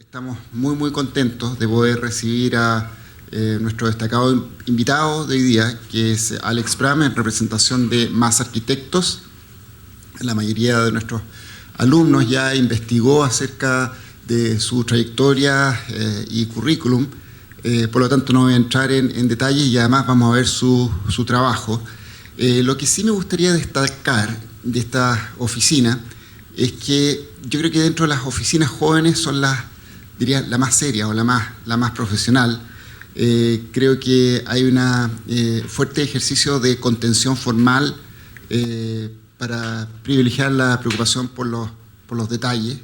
Estamos muy contentos de poder recibir a nuestro destacado invitado de hoy día, que es Alex Bram, en representación de Más Arquitectos. La mayoría de nuestros alumnos ya investigó acerca de su trayectoria y currículum, por lo tanto no voy a entrar en detalles y además vamos a ver su trabajo. Lo que sí me gustaría destacar de esta oficina es que yo creo que dentro de las oficinas jóvenes son diría, la más seria o la más profesional. Creo que hay un fuerte ejercicio de contención formal para privilegiar la preocupación por los detalles.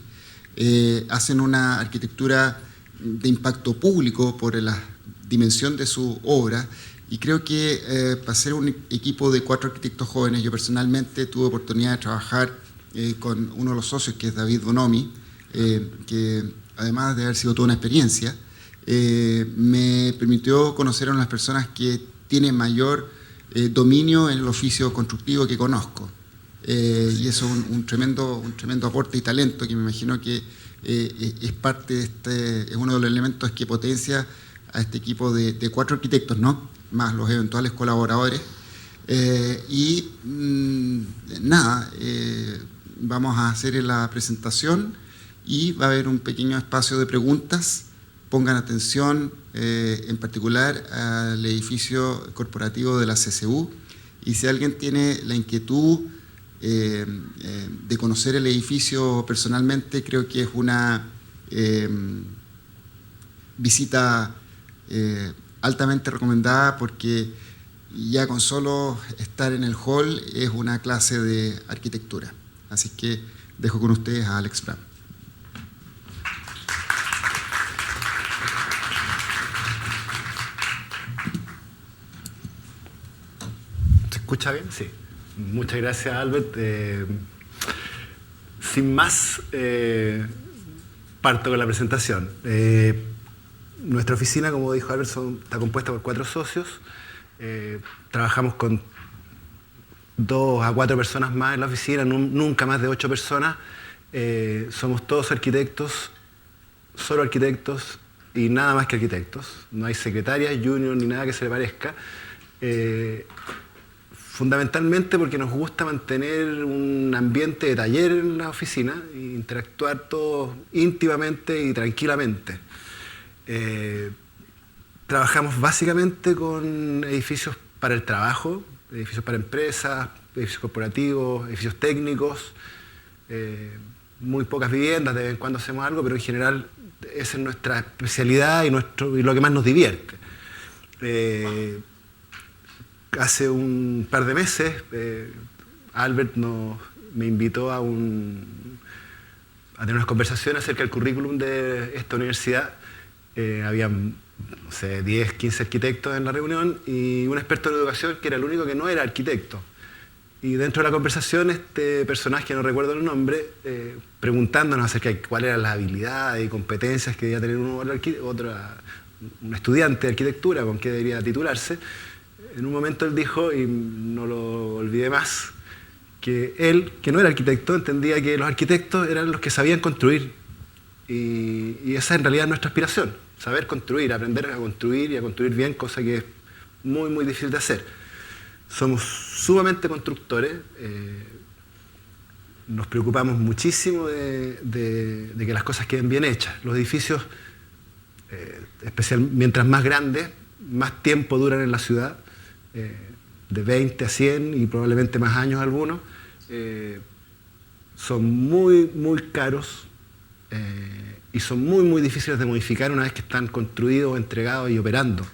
Hacen una arquitectura de impacto público por la dimensión de su obra, y creo que para ser un equipo de 4 arquitectos jóvenes, yo personalmente tuve oportunidad de trabajar con uno de los socios, que es David Bonomi, que además de haber sido toda una experiencia, me permitió conocer a unas personas que tienen mayor dominio en el oficio constructivo que conozco. Y eso es un tremendo aporte y talento que me imagino que es parte de es uno de los elementos que potencia a este equipo de 4 arquitectos, ¿no? Más los eventuales colaboradores. Vamos a hacer la presentación y va a haber un pequeño espacio de preguntas. Pongan atención en particular al edificio corporativo de la CCU, y si alguien tiene la inquietud de conocer el edificio personalmente, creo que es una visita altamente recomendada, porque ya con solo estar en el hall es una clase de arquitectura. Así que dejo con ustedes a Alex Bram. ¿Se escucha bien? Sí. Muchas gracias, Albert. Sin más, parto con la presentación. Nuestra oficina, como dijo Albert, está compuesta por 4 socios. Trabajamos con 2 a 4 personas más en la oficina, nunca más de 8 personas. Somos todos arquitectos, solo arquitectos y nada más que arquitectos. No hay secretarias, junior ni nada que se le parezca. Fundamentalmente porque nos gusta mantener un ambiente de taller en la oficina e interactuar todos íntimamente y tranquilamente. Trabajamos básicamente con edificios para el trabajo, edificios para empresas, edificios corporativos, edificios técnicos, muy pocas viviendas, de vez en cuando hacemos algo, pero en general esa es nuestra especialidad y lo que más nos divierte. Hace un par de meses Albert me invitó a tener unas conversaciones acerca del currículum de esta universidad. Había, no sé, 10, 15 arquitectos en la reunión y un experto en educación que era el único que no era arquitecto. Y dentro de la conversación, este personaje, no recuerdo el nombre, preguntándonos acerca de cuáles eran las habilidades y competencias que debía tener un estudiante de arquitectura, con qué debería titularse. En un momento él dijo, y no lo olvidé más, que él, que no era arquitecto, entendía que los arquitectos eran los que sabían construir. Y esa en realidad es nuestra aspiración, saber construir, aprender a construir y a construir bien, cosa que es muy difícil de hacer. Somos sumamente constructores, nos preocupamos muchísimo de que las cosas queden bien hechas. Los edificios, mientras más grandes, más tiempo duran en la ciudad, de 20 a 100 y probablemente más años algunos. Son muy caros y son muy difíciles de modificar una vez que están construidos, entregados y operando.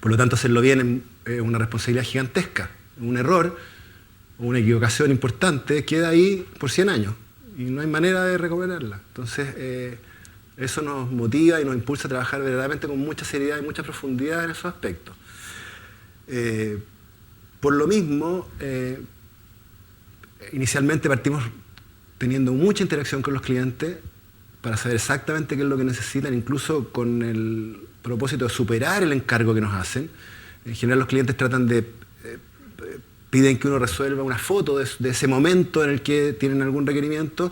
Por lo tanto, hacerlo bien es una responsabilidad gigantesca. Un error o una equivocación importante queda ahí por 100 años y no hay manera de recuperarla. Entonces, eso nos motiva y nos impulsa a trabajar verdaderamente con mucha seriedad y mucha profundidad en esos aspectos. Por lo mismo, inicialmente partimos teniendo mucha interacción con los clientes para saber exactamente qué es lo que necesitan, incluso con el propósito de superar el encargo que nos hacen. En general los clientes piden que uno resuelva una foto de ese momento en el que tienen algún requerimiento,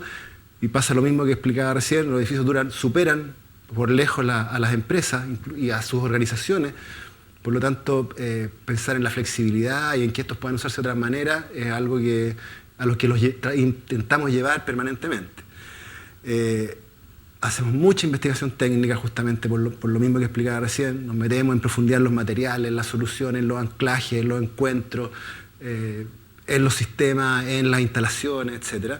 Y pasa lo mismo que explicaba recién, los edificios superan por lejos a las empresas y a sus organizaciones. Por lo tanto, pensar en la flexibilidad y en que estos puedan usarse de otras maneras es algo a lo que los intentamos llevar permanentemente. Hacemos mucha investigación técnica justamente por lo mismo que explicaba recién. Nos metemos en profundidad en los materiales, en las soluciones, en los anclajes, en los encuentros, en los sistemas, en las instalaciones, etc.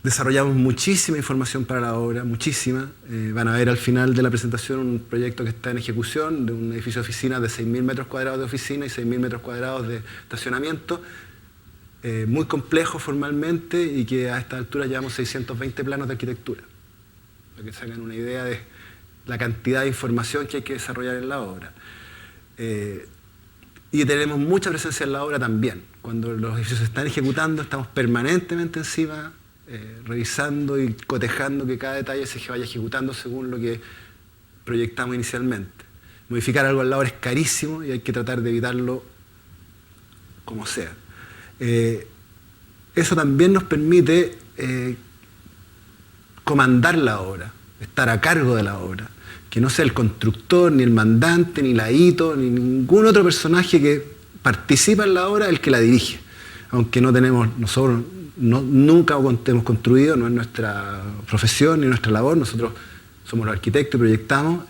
Desarrollamos muchísima información para la obra, muchísima. Van a ver al final de la presentación un proyecto que está en ejecución de un edificio de oficinas de 6.000 metros cuadrados de oficina y 6.000 metros cuadrados de estacionamiento. Muy complejo formalmente y que a esta altura llevamos 620 planos de arquitectura. Para que se hagan una idea de la cantidad de información que hay que desarrollar en la obra. Y tenemos mucha presencia en la obra también. Cuando los edificios se están ejecutando, estamos permanentemente encima, revisando y cotejando que cada detalle se vaya ejecutando según lo que proyectamos inicialmente. Modificar algo en la obra es carísimo y hay que tratar de evitarlo como sea. Eso también nos permite comandar la obra, estar a cargo de la obra, que no sea el constructor, ni el mandante, ni la ITO, ni ningún otro personaje que participa en la obra el que la dirige, aunque no tenemos, nosotros nunca hemos construido, no es nuestra profesión ni nuestra labor, nosotros somos los arquitectos y proyectamos.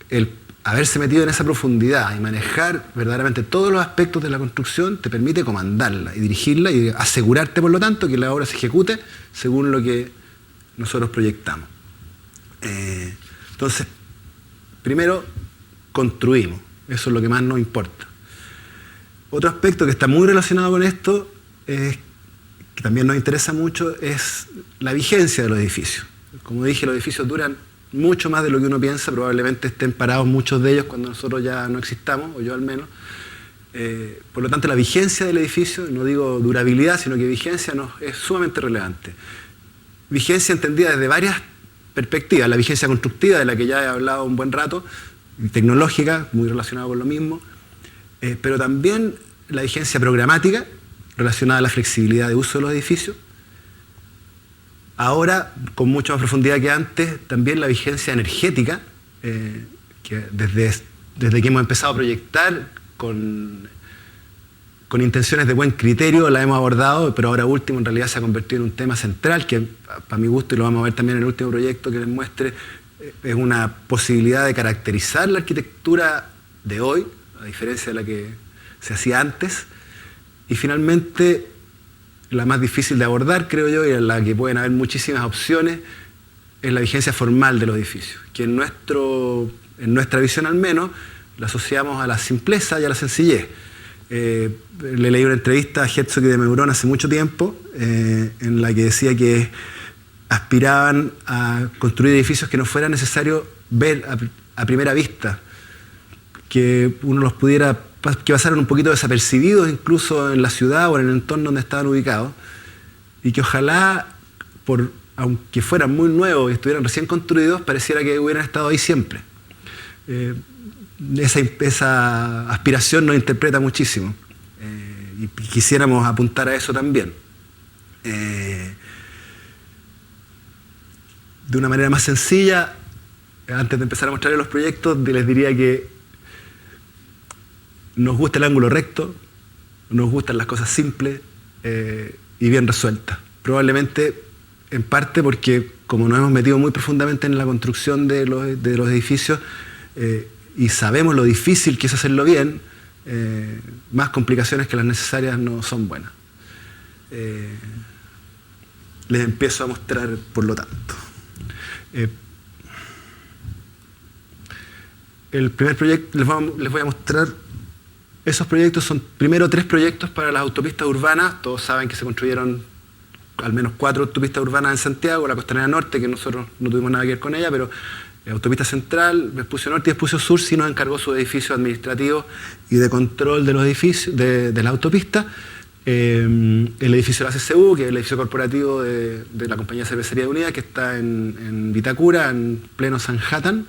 El haberse metido en esa profundidad y manejar verdaderamente todos los aspectos de la construcción te permite comandarla y dirigirla y asegurarte, por lo tanto, que la obra se ejecute según lo que nosotros proyectamos. Entonces, primero, construimos. Eso es lo que más nos importa. Otro aspecto que está muy relacionado con esto, que también nos interesa mucho, es la vigencia de los edificios. Como dije, los edificios duran mucho más de lo que uno piensa, probablemente estén parados muchos de ellos cuando nosotros ya no existamos, o yo al menos. Por lo tanto, la vigencia del edificio, no digo durabilidad, sino que vigencia es sumamente relevante. Vigencia entendida desde varias perspectivas, la vigencia constructiva, de la que ya he hablado un buen rato, y tecnológica, muy relacionada con lo mismo, pero también la vigencia programática, relacionada a la flexibilidad de uso de los edificios. Ahora, con mucha más profundidad que antes, también la vigencia energética, que desde que hemos empezado a proyectar con intenciones de buen criterio la hemos abordado, pero ahora último en realidad se ha convertido en un tema central que, para mi gusto, y lo vamos a ver también en el último proyecto que les muestre, es una posibilidad de caracterizar la arquitectura de hoy, a diferencia de la que se hacía antes. Y finalmente, la más difícil de abordar, creo yo, y en la que pueden haber muchísimas opciones, es la vigencia formal de los edificios, que en nuestra visión al menos, la asociamos a la simpleza y a la sencillez. Le leí una entrevista a Herzog y de Meuron hace mucho tiempo, en la que decía que aspiraban a construir edificios que no fuera necesario ver a primera vista, que uno los pudiera, que pasaran un poquito desapercibidos incluso en la ciudad o en el entorno donde estaban ubicados, y que ojalá, aunque fueran muy nuevos y estuvieran recién construidos, pareciera que hubieran estado ahí siempre. Esa aspiración nos interpreta muchísimo, y quisiéramos apuntar a eso también. De una manera más sencilla, antes de empezar a mostrarles los proyectos, les diría que nos gusta el ángulo recto, nos gustan las cosas simples y bien resueltas. Probablemente, en parte porque como nos hemos metido muy profundamente en la construcción de los edificios y sabemos lo difícil que es hacerlo bien, más complicaciones que las necesarias no son buenas. Les empiezo a mostrar, por lo tanto. El primer proyecto, les voy a mostrar. Esos proyectos son primero 3 proyectos para las autopistas urbanas. Todos saben que se construyeron al menos 4 autopistas urbanas en Santiago, la Costanera Norte, que nosotros no tuvimos nada que ver con ella, pero la Autopista Central, Vespucio Norte y Vespucio Sur sí nos encargó sus edificios administrativos y de control de los edificios, de la autopista. El edificio de la CCU, que es el edificio corporativo de la Compañía de Cervecería de Unida, que está en Vitacura, en pleno Sanhattan.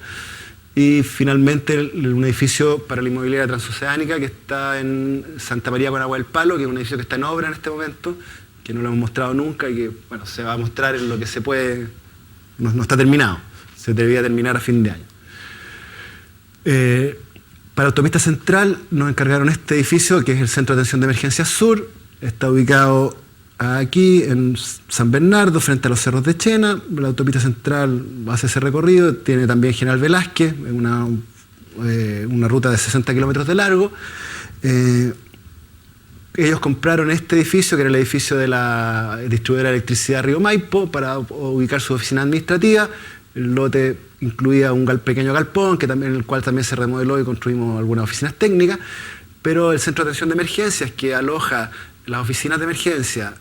Y finalmente un edificio para la inmobiliaria transoceánica que está en Santa María con Agua del Palo, que es un edificio que está en obra en este momento, que no lo hemos mostrado nunca y que bueno, se va a mostrar en lo que se puede, no está terminado, se debía terminar a fin de año. Para Autopista Central nos encargaron este edificio, que es el Centro de Atención de Emergencia Sur. Está ubicado aquí en San Bernardo, frente a los Cerros de Chena. La Autopista Central hace ese recorrido, tiene también General Velázquez, una ruta de 60 kilómetros de largo. Ellos compraron este edificio, que era el edificio de la distribuidora de electricidad Río Maipo, para ubicar su oficina administrativa. El lote incluía un pequeño galpón, en el cual también se remodeló y construimos algunas oficinas técnicas, pero el centro de atención de emergencias, que aloja las oficinas de emergencia,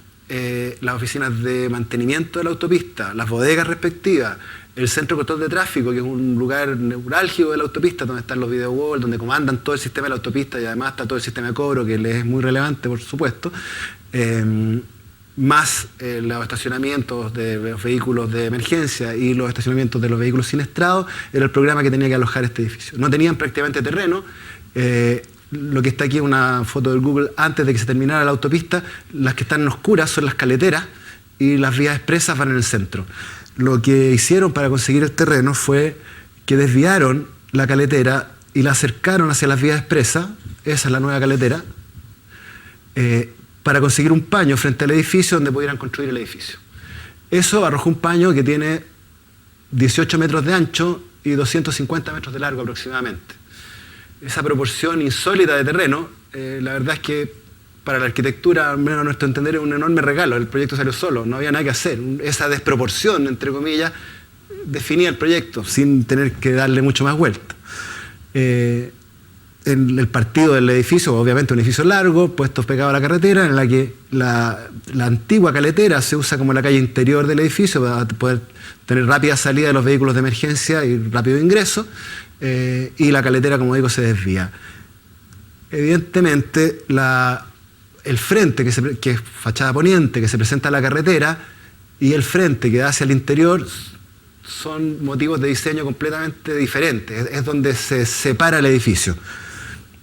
las oficinas de mantenimiento de la autopista, las bodegas respectivas, el centro de control de tráfico, que es un lugar neurálgico de la autopista, donde están los video walls, donde comandan todo el sistema de la autopista y además está todo el sistema de cobro, que les es muy relevante, por supuesto, más los estacionamientos de los vehículos de emergencia y los estacionamientos de los vehículos siniestrados, era el programa que tenía que alojar este edificio. No tenían prácticamente terreno. Lo que está aquí es una foto del Google antes de que se terminara la autopista. Las que están en oscuras son las caleteras y las vías expresas van en el centro. Lo que hicieron para conseguir el terreno fue que desviaron la caletera y la acercaron hacia las vías expresas. Esa es la nueva caletera. Para conseguir un paño frente al edificio donde pudieran construir el edificio. Eso arrojó un paño que tiene 18 metros de ancho y 250 metros de largo aproximadamente. Esa proporción insólita de terreno, la verdad es que para la arquitectura, al menos a nuestro entender, es un enorme regalo. El proyecto salió solo, no había nada que hacer. Esa desproporción, entre comillas, definía el proyecto sin tener que darle mucho más vuelta. En el partido del edificio, obviamente un edificio largo, puestos pegados a la carretera, en la que la antigua caletera se usa como la calle interior del edificio para poder tener rápida salida de los vehículos de emergencia y rápido ingreso, y la caletera, como digo, se desvía. Evidentemente, el frente, que es fachada poniente, que se presenta a la carretera, y el frente que da hacia el interior, son motivos de diseño completamente diferentes. Es donde se separa el edificio.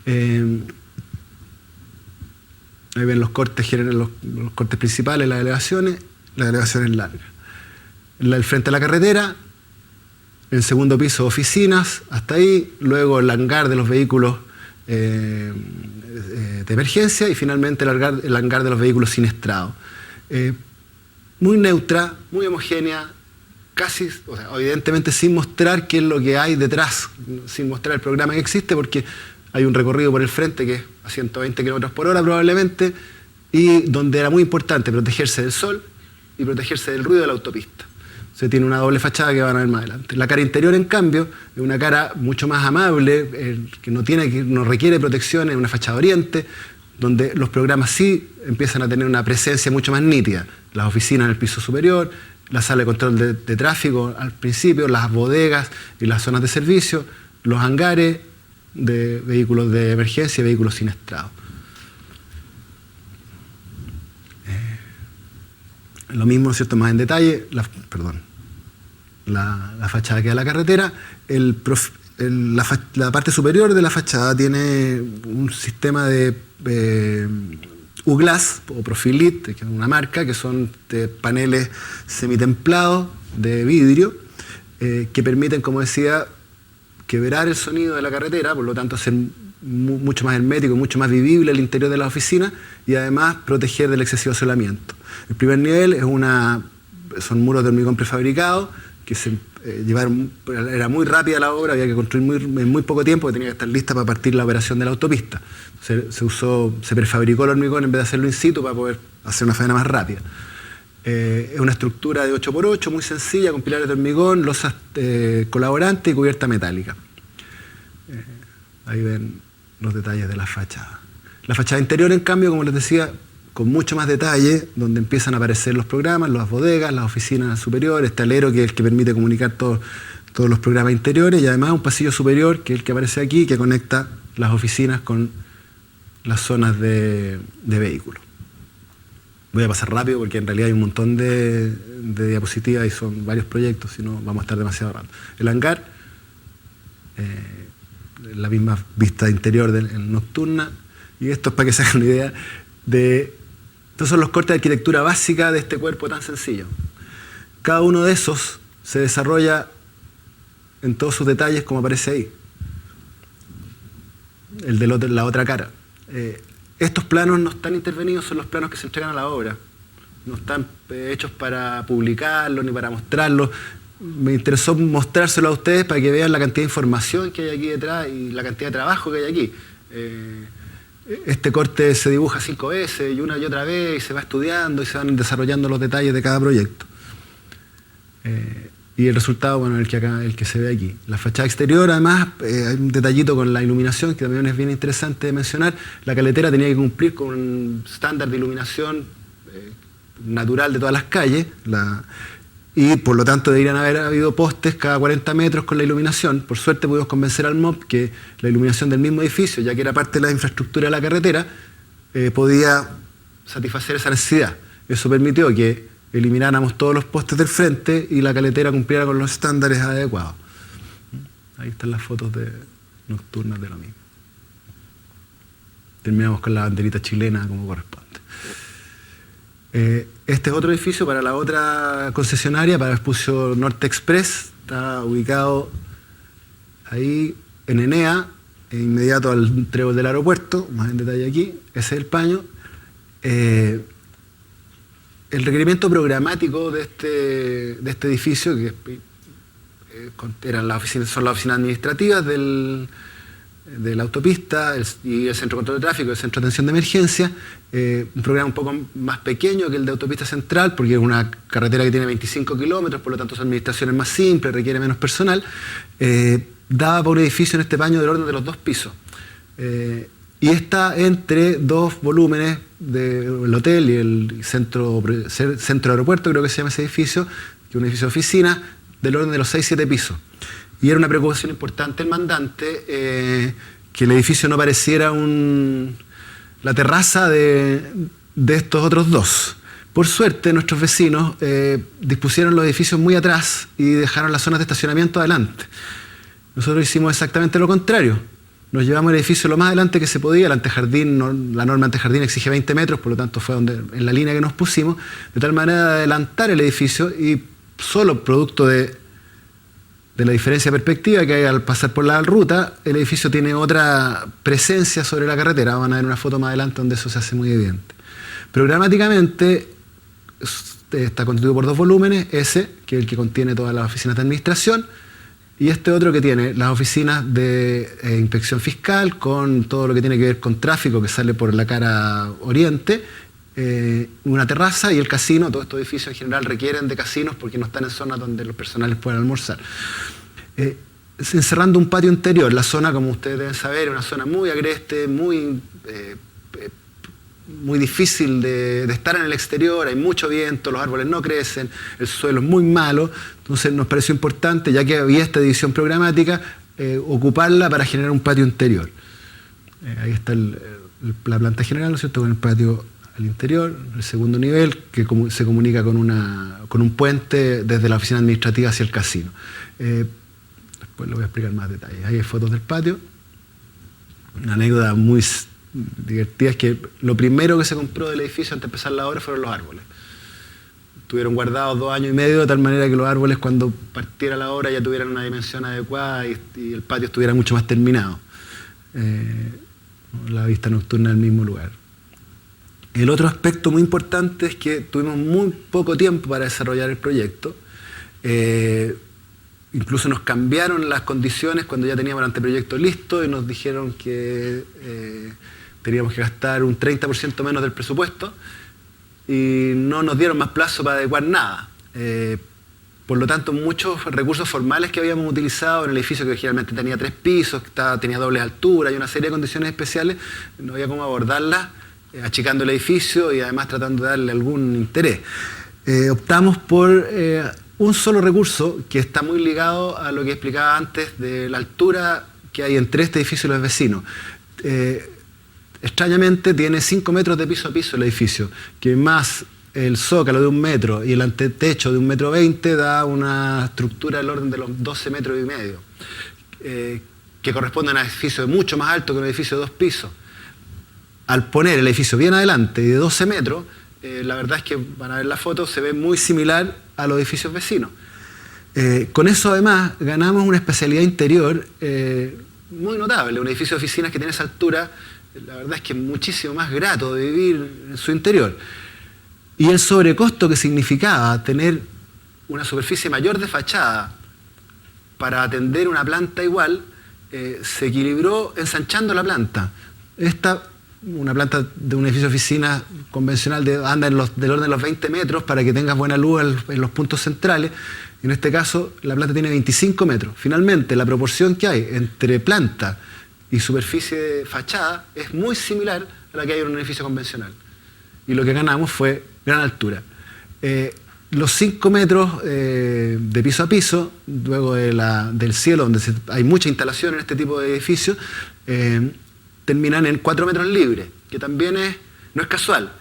Ahí ven los cortes generales, los cortes principales, las elevaciones largas. El frente a la carretera, el segundo piso oficinas, hasta ahí, luego el hangar de los vehículos de emergencia y finalmente el hangar de los vehículos siniestrados. Muy neutra, muy homogénea, casi, o sea, evidentemente sin mostrar qué es lo que hay detrás, sin mostrar el programa que existe, porque hay un recorrido por el frente que es a 120 km por hora probablemente, y donde era muy importante protegerse del sol y protegerse del ruido de la autopista. Se tiene una doble fachada que van a ver más adelante. La cara interior, en cambio, es una cara mucho más amable, que no requiere protección, es una fachada oriente, donde los programas sí empiezan a tener una presencia mucho más nítida. Las oficinas en el piso superior, la sala de control de tráfico al principio, las bodegas y las zonas de servicio, los hangares de vehículos de emergencia y vehículos siniestrados. Lo mismo, ¿cierto?, más en detalle, la fachada que da la carretera. La parte superior de la fachada tiene un sistema de U-Glass o Profilit, que es una marca, que son paneles semitemplados de vidrio que permiten, como decía, quebrar el sonido de la carretera, por lo tanto hacer mucho más hermético, mucho más vivible el interior de la oficina y además proteger del excesivo asolamiento. El primer nivel son muros de hormigón prefabricado que era muy rápida la obra, había que construir en muy poco tiempo, que tenía que estar lista para partir la operación de la autopista. Se prefabricó el hormigón en vez de hacerlo in situ para poder hacer una faena más rápida. Es una estructura de 8x8, muy sencilla, con pilares de hormigón, losas colaborantes y cubierta metálica. Ahí ven los detalles de la fachada. La fachada interior, en cambio, como les decía, con mucho más detalle, donde empiezan a aparecer los programas, las bodegas, las oficinas superiores, este alero que es el que permite comunicar todos los programas interiores, y además un pasillo superior, que es el que aparece aquí, que conecta las oficinas con las zonas de vehículos. Voy a pasar rápido porque en realidad hay un montón de diapositivas y son varios proyectos, si no vamos a estar demasiado rato. El hangar, la misma vista interior nocturna, y esto es para que se hagan una idea de Estos son los cortes de arquitectura básica de este cuerpo tan sencillo. Cada uno de esos se desarrolla en todos sus detalles como aparece ahí. El de la otra cara. Estos planos no están intervenidos, son los planos que se entregan a la obra. No están hechos para publicarlos ni para mostrarlos. Me interesó mostrárselo a ustedes para que vean la cantidad de información que hay aquí detrás y la cantidad de trabajo que hay aquí. Este corte se dibuja 5 veces y una y otra vez y se va estudiando y se van desarrollando los detalles de cada proyecto. Y el resultado, bueno, el que se ve aquí. La fachada exterior, además, hay un detallito con la iluminación que también es bien interesante de mencionar. La caletera tenía que cumplir con un estándar de iluminación natural de todas las calles, y por lo tanto deberían haber habido postes cada 40 metros con la iluminación. Por suerte pudimos convencer al MOP que la iluminación del mismo edificio, ya que era parte de la infraestructura de la carretera, podía satisfacer esa necesidad. Eso permitió que elimináramos todos los postes del frente y la caletera cumpliera con los estándares adecuados. Ahí están las fotos nocturnas de lo mismo. Terminamos con la banderita chilena como corresponde. Este es otro edificio para la otra concesionaria, para Vespucio Norte Express. Está ubicado ahí en Enea, inmediato al trébol del aeropuerto, más en detalle aquí. Ese es el paño. El requerimiento programático de este edificio, que son las oficinas administrativas de la autopista y el centro de control de tráfico, el centro de atención de emergencia, un programa un poco más pequeño que el de autopista central, porque es una carretera que tiene 25 kilómetros, por lo tanto su administración es más simple, requiere menos personal, daba por un edificio en este paño del orden de los 2 pisos. Y está entre 2 volúmenes del hotel y el centro aeropuerto, creo que se llama ese edificio, que es un edificio de oficina, del orden de los 6-7 pisos. Y era una preocupación importante el mandante que el edificio no pareciera la terraza de estos otros 2. Por suerte, nuestros vecinos dispusieron los edificios muy atrás y dejaron las zonas de estacionamiento adelante. Nosotros hicimos exactamente lo contrario. Nos llevamos el edificio lo más adelante que se podía. La norma antejardín exige 20 metros, por lo tanto fue en la línea que nos pusimos, de tal manera de adelantar el edificio y solo producto de la diferencia de perspectiva que hay al pasar por la ruta, el edificio tiene otra presencia sobre la carretera. Van a ver una foto más adelante donde eso se hace muy evidente. Programáticamente está constituido por 2 volúmenes, ese, que es el que contiene todas las oficinas de administración, y este otro que tiene las oficinas de inspección fiscal, con todo lo que tiene que ver con tráfico que sale por la cara oriente, una terraza y el casino. Todos estos edificios en general requieren de casinos porque no están en zonas donde los personales puedan almorzar. Encerrando un patio interior, la zona, como ustedes deben saber, es una zona muy agreste, muy difícil de estar en el exterior, hay mucho viento, los árboles no crecen, el suelo es muy malo. Entonces nos pareció importante, ya que había esta división programática, ocuparla para generar un patio interior. Ahí está la planta general, ¿no es cierto?, con el patio al interior, el segundo nivel, que se comunica con un puente desde la oficina administrativa hacia el casino. Después lo voy a explicar más detalles. Ahí hay fotos del patio. Una anécdota muy divertida es que lo primero que se compró del edificio antes de empezar la obra fueron los árboles. Estuvieron guardados 2 años y medio, de tal manera que los árboles, cuando partiera la obra, ya tuvieran una dimensión adecuada y el patio estuviera mucho más terminado. La vista nocturna del mismo lugar. El otro aspecto muy importante es que tuvimos muy poco tiempo para desarrollar el proyecto. Incluso nos cambiaron las condiciones cuando ya teníamos el anteproyecto listo y nos dijeron que teníamos que gastar un 30% menos del presupuesto y no nos dieron más plazo para adecuar nada. Por lo tanto, muchos recursos formales que habíamos utilizado en el edificio, que originalmente tenía 3 pisos, tenía dobles alturas y una serie de condiciones especiales, no había cómo abordarlas, achicando el edificio y además tratando de darle algún interés. Optamos por un solo recurso que está muy ligado a lo que explicaba antes de la altura que hay entre este edificio y los vecinos. Extrañamente tiene 5 metros de piso a piso el edificio, que más el zócalo de 1 metro y el antetecho de 1,20 m da una estructura del orden de los 12,5 metros, que corresponde a un edificio mucho más alto que un edificio de 2 pisos. Al poner el edificio bien adelante y de 12 metros, la verdad es que van a ver la foto, se ve muy similar a los edificios vecinos. Con eso además ganamos una especialidad interior muy notable. Un edificio de oficinas que tiene esa altura, la verdad es que es muchísimo más grato de vivir en su interior. Y el sobrecosto que significaba tener una superficie mayor de fachada para atender una planta igual, se equilibró ensanchando la planta. Una planta de un edificio de oficina convencional anda del orden de los 20 metros para que tengas buena luz en los puntos centrales. En este caso, la planta tiene 25 metros. Finalmente, la proporción que hay entre planta y superficie de fachada es muy similar a la que hay en un edificio convencional. Y lo que ganamos fue gran altura. Los 5 metros de piso a piso, luego del cielo, donde hay mucha instalación en este tipo de edificios, terminan en 4 metros libres, que también no es casual.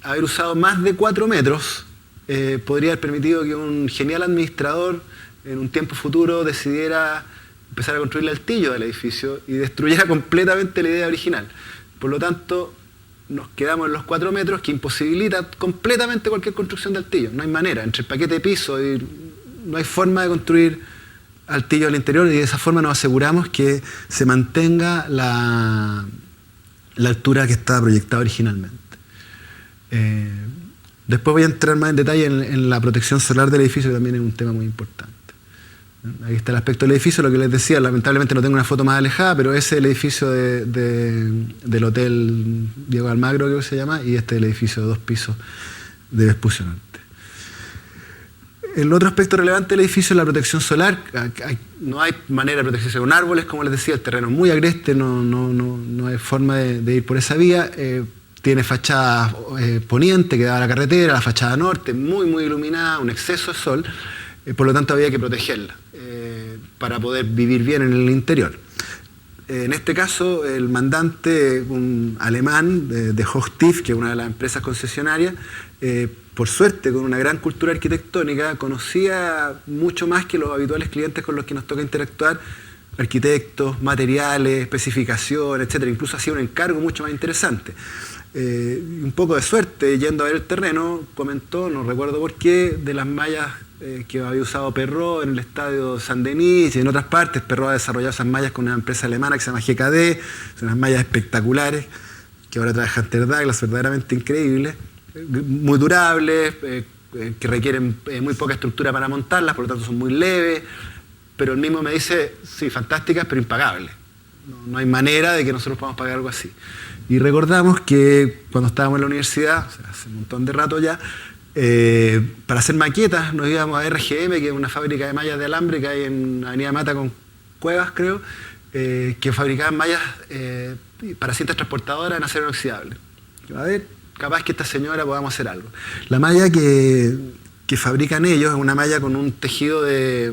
Haber usado más de 4 metros podría haber permitido que un genial administrador en un tiempo futuro decidiera empezar a construir el altillo del edificio y destruyera completamente la idea original. Por lo tanto, nos quedamos en los 4 metros, que imposibilita completamente cualquier construcción de altillo. No hay manera, entre el paquete de piso y no hay forma de construir altillo al interior, y de esa forma nos aseguramos que se mantenga la altura que estaba proyectada originalmente. Después voy a entrar más en detalle en la protección solar del edificio, que también es un tema muy importante. Ahí está el aspecto del edificio, lo que les decía, lamentablemente no tengo una foto más alejada, pero ese es el edificio del Hotel Diego Almagro, creo que se llama, y este es el edificio de 2 pisos de Vespucio Norte. El otro aspecto relevante del edificio es la protección solar. No hay manera de protegerse con árboles, como les decía, el terreno es muy agreste, no hay forma de ir por esa vía. Tiene fachada poniente que da a la carretera, la fachada norte, muy iluminada, un exceso de sol, por lo tanto había que protegerla para poder vivir bien en el interior. En este caso, el mandante, un alemán de Hochtief, que es una de las empresas concesionarias, por suerte, con una gran cultura arquitectónica, conocía mucho más que los habituales clientes con los que nos toca interactuar, arquitectos, materiales, especificaciones, etc. Incluso hacía un encargo mucho más interesante. Un poco de suerte, yendo a ver el terreno, comentó, no recuerdo por qué, de las mallas que había usado Perrault en el estadio Saint-Denis y en otras partes. Perrault ha desarrollado esas mallas con una empresa alemana que se llama GKD, son unas mallas espectaculares que ahora trae Hunter Douglas, verdaderamente increíbles, muy durables, que requieren muy poca estructura para montarlas, por lo tanto son muy leves, pero él mismo me dice, sí, fantásticas, pero impagables. No hay manera de que nosotros podamos pagar algo así. Y recordamos que cuando estábamos en la universidad, o sea, hace un montón de rato ya, para hacer maquetas nos íbamos a RGM, que es una fábrica de mallas de alambre que hay en Avenida Mata con Cuevas, creo, que fabricaban mallas para cintas transportadoras en acero inoxidable. A ver, capaz que esta señora podamos hacer algo. La malla que fabrican ellos es una malla con un tejido de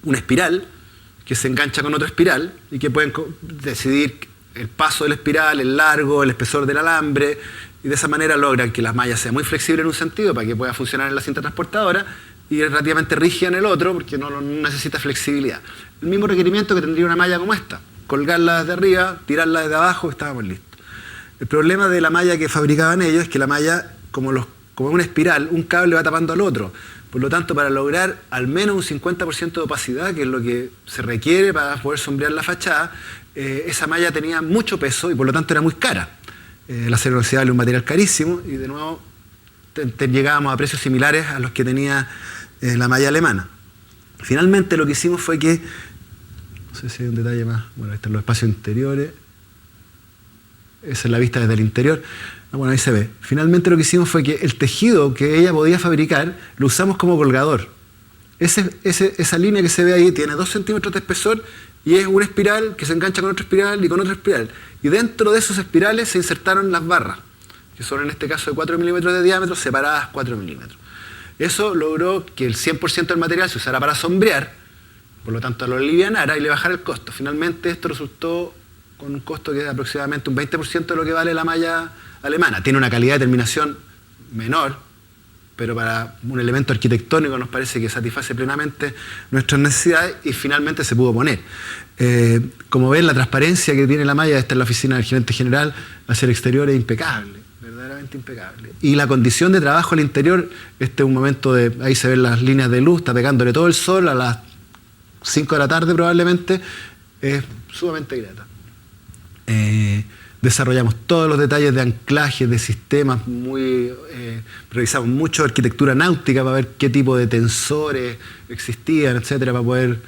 una espiral que se engancha con otra espiral y que pueden decidir el paso de la espiral, el largo, el espesor del alambre, y de esa manera logran que las mallas sean muy flexibles en un sentido para que pueda funcionar en la cinta transportadora y relativamente rígida en el otro porque no necesita flexibilidad. El mismo requerimiento que tendría una malla como esta, colgarla desde arriba, tirarla desde abajo, estábamos listos. El problema de la malla que fabricaban ellos es que la malla, como es una espiral, un cable va tapando al otro. Por lo tanto, para lograr al menos un 50% de opacidad, que es lo que se requiere para poder sombrear la fachada, esa malla tenía mucho peso y por lo tanto era muy cara. El acero inoxidable es un material carísimo y de nuevo llegábamos a precios similares a los que tenía la malla alemana. Finalmente lo que hicimos fue que, no sé si hay un detalle más, bueno, estos son los espacios interiores, esa es la vista desde el interior. Bueno, ahí se ve. Finalmente lo que hicimos fue que el tejido que ella podía fabricar lo usamos como colgador. Esa línea que se ve ahí tiene 2 centímetros de espesor y es una espiral que se engancha con otra espiral y con otra espiral. Y dentro de esas espirales se insertaron las barras, que son en este caso de 4 milímetros de diámetro, separadas 4 milímetros. Eso logró que el 100% del material se usara para sombrear, por lo tanto lo alivianara y le bajara el costo. Finalmente esto resultó con un costo que es aproximadamente un 20% de lo que vale la malla alemana. Tiene una calidad de terminación menor, pero para un elemento arquitectónico nos parece que satisface plenamente nuestras necesidades y finalmente se pudo poner. Como ven, la transparencia que tiene la malla, está en la oficina del gerente general, hacia el exterior es impecable, verdaderamente absolutamente impecable. Y la condición de trabajo al interior, este es un momento de, ahí se ven las líneas de luz, está pegándole todo el sol a las 5 de la tarde probablemente, es sumamente grata. Desarrollamos todos los detalles de anclajes, de sistemas, revisamos mucho arquitectura náutica para ver qué tipo de tensores existían, etcétera, para poder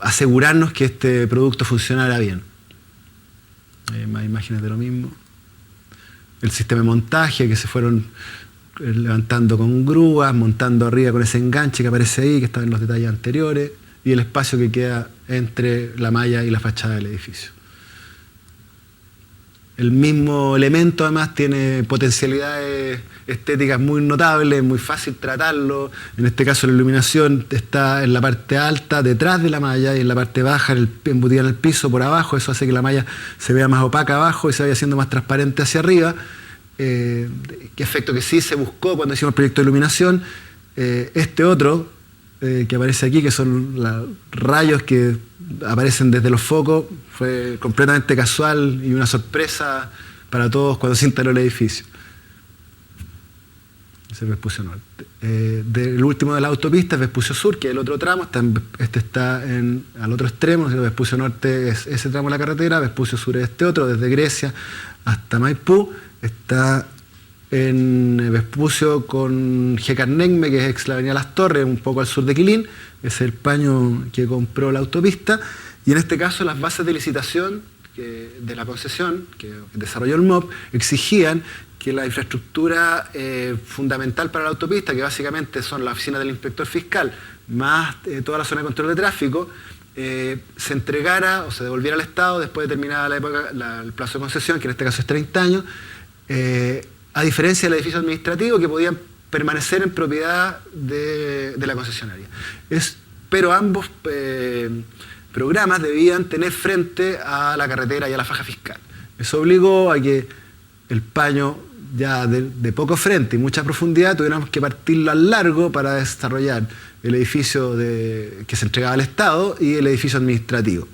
asegurarnos que este producto funcionara bien. Más imágenes de lo mismo. El sistema de montaje que se fueron levantando con grúas, montando arriba con ese enganche que aparece ahí, que está en los detalles anteriores, y el espacio que queda entre la malla y la fachada del edificio. El mismo elemento además tiene potencialidades estéticas muy notables, muy fácil tratarlo. En este caso la iluminación está en la parte alta, detrás de la malla, y en la parte baja, embutida en el piso, por abajo. Eso hace que la malla se vea más opaca abajo y se vaya haciendo más transparente hacia arriba. Que efecto que sí se buscó cuando hicimos el proyecto de iluminación. Este otro, que aparece aquí, que son los rayos que aparecen desde los focos, fue completamente casual y una sorpresa para todos cuando se instaló el edificio. Ese es Vespucio Norte. El último de la autopista es Vespucio Sur, que es el otro tramo, este está al otro extremo. Vespucio Norte es ese tramo de la carretera, Vespucio Sur es este otro, desde Grecia hasta Maipú. Está en Vespucio con Gecarnegme, que es ex la avenida Las Torres, un poco al sur de Quilín. Es el paño que compró la autopista. Y en este caso las bases de licitación de la concesión que desarrolló el MOP exigían que la infraestructura fundamental para la autopista, que básicamente son la oficina del inspector fiscal, más toda la zona de control de tráfico, se entregara o se devolviera al Estado después de terminada el plazo de concesión, que en este caso es 30 años, a diferencia del edificio administrativo, que podían permanecer en propiedad de la concesionaria. Pero ambos programas debían tener frente a la carretera y a la faja fiscal. Eso obligó a que el paño, ya de poco frente y mucha profundidad, tuviéramos que partirlo al largo para desarrollar el edificio que se entregaba al Estado y el edificio administrativo.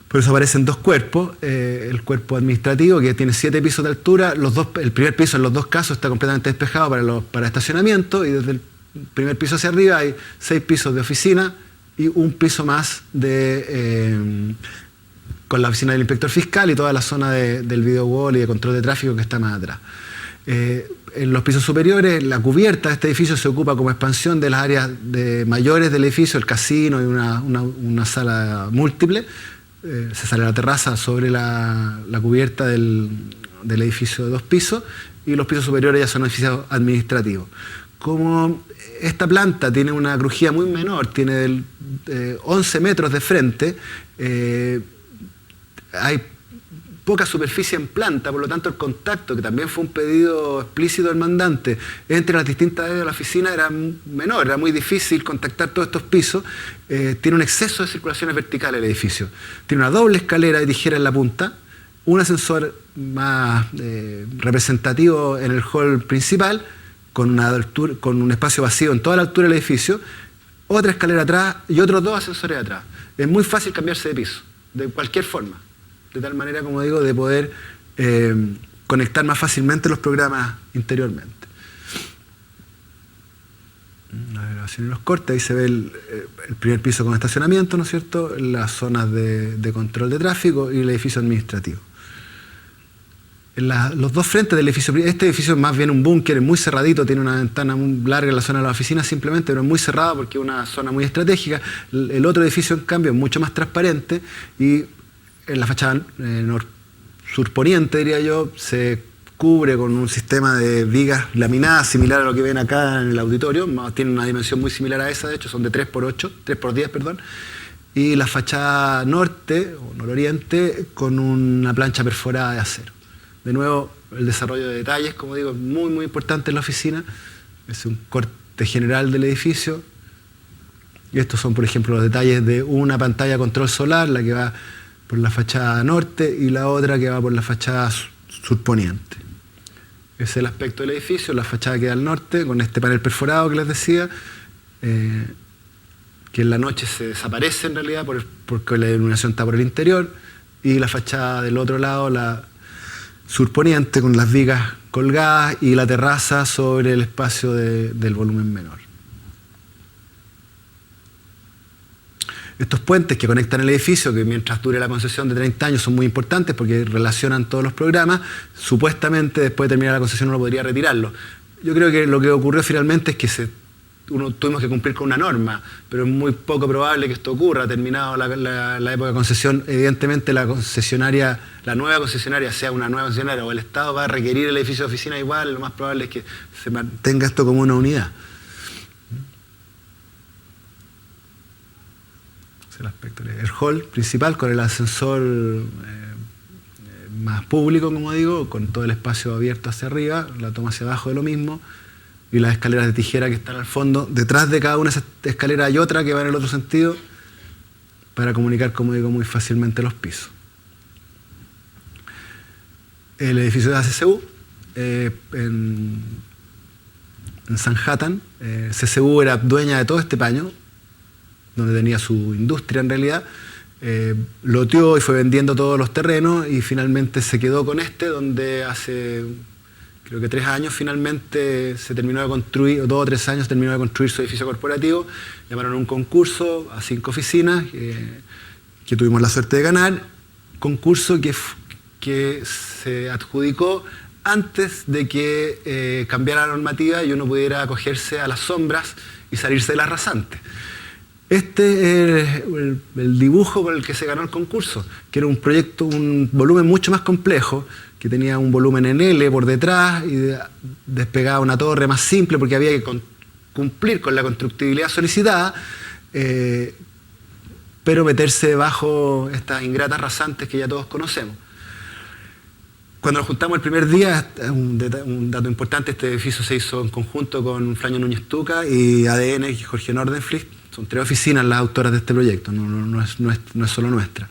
Por eso aparecen dos cuerpos. El cuerpo administrativo, que tiene 7 pisos de altura. El primer piso en los dos casos está completamente despejado para estacionamiento, y desde el primer piso hacia arriba hay 6 pisos de oficina y un piso más con la oficina del inspector fiscal y toda la zona del video wall y de control de tráfico que está más atrás. En los pisos superiores, la cubierta de este edificio se ocupa como expansión de las áreas mayores del edificio, el casino y una sala múltiple. Se sale a la terraza sobre la cubierta del edificio de 2 pisos, y los pisos superiores ya son edificios administrativos. Como esta planta tiene una crujía muy menor, tiene 11 metros de frente, hay poca superficie en planta, por lo tanto el contacto, que también fue un pedido explícito del mandante, entre las distintas áreas de la oficina era menor, era muy difícil contactar todos estos pisos. Tiene un exceso de circulaciones verticales el edificio. Tiene una doble escalera de tijera en la punta, un ascensor más representativo en el hall principal, con un espacio vacío en toda la altura del edificio, otra escalera atrás y otros 2 ascensores atrás. Es muy fácil cambiarse de piso, de cualquier forma, de tal manera, como digo, de poder conectar más fácilmente los programas interiormente. La grabación y los cortes, ahí se ve el primer piso con estacionamiento, ¿no es cierto?, las zonas de control de tráfico y el edificio administrativo. Los dos frentes del edificio, este edificio es más bien un búnker, es muy cerradito, tiene una ventana muy larga en la zona de la oficina simplemente, pero es muy cerrado porque es una zona muy estratégica. El otro edificio, en cambio, es mucho más transparente, y en la fachada surponiente, diría yo, se cubre con un sistema de vigas laminadas similar a lo que ven acá en el auditorio. Tiene una dimensión muy similar a esa, de hecho son de 3x10, perdón. Y la fachada norte o nororiente con una plancha perforada de acero. De nuevo, el desarrollo de detalles, como digo, es muy, muy importante en la oficina. Es un corte general del edificio. Y estos son, por ejemplo, los detalles de una pantalla control solar, la que va por la fachada norte y la otra que va por la fachada surponiente. Ese es el aspecto del edificio. La fachada queda al norte, con este panel perforado que les decía, que en la noche se desaparece en realidad porque la iluminación está por el interior, y la fachada del otro lado, la sur-poniente con las vigas colgadas y la terraza sobre el espacio del volumen menor. Estos puentes que conectan el edificio, que mientras dure la concesión de 30 años son muy importantes porque relacionan todos los programas, supuestamente después de terminar la concesión uno podría retirarlo. Yo creo que lo que ocurrió finalmente es que tuvimos que cumplir con una norma, pero es muy poco probable que esto ocurra. Terminado la época de concesión, evidentemente la nueva concesionaria, sea una nueva concesionaria o el Estado va a requerir el edificio de oficina igual, lo más probable es que se mantenga esto como una unidad. El hall principal con el ascensor más público, como digo, con todo el espacio abierto hacia arriba, la toma hacia abajo de lo mismo, y las escaleras de tijera que están al fondo. Detrás de cada una de esas escaleras hay otra que va en el otro sentido para comunicar, como digo, muy fácilmente los pisos. El edificio de ACCU en Sanhattan, CCU era dueña de todo este paño, donde tenía su industria en realidad, loteó y fue vendiendo todos los terrenos y finalmente se quedó con donde hace creo que 3 años finalmente se terminó de construir, 2 o 3 años terminó de construir su edificio corporativo. Llamaron a un concurso a 5 oficinas que tuvimos la suerte de ganar, concurso que se adjudicó antes de que cambiara la normativa y uno pudiera acogerse a las sombras y salirse de las rasantes. Este es el dibujo por el que se ganó el concurso, que era un proyecto, un volumen mucho más complejo, que tenía un volumen en L por detrás y despegaba una torre más simple porque había que cumplir con la constructibilidad solicitada, pero meterse bajo estas ingratas rasantes que ya todos conocemos. Cuando nos juntamos el primer día, un dato importante, este edificio se hizo en conjunto con Flaño Núñez Tuca y ADN y Jorge Nordenflicht. Son 3 oficinas las autoras de este proyecto, no es solo nuestra.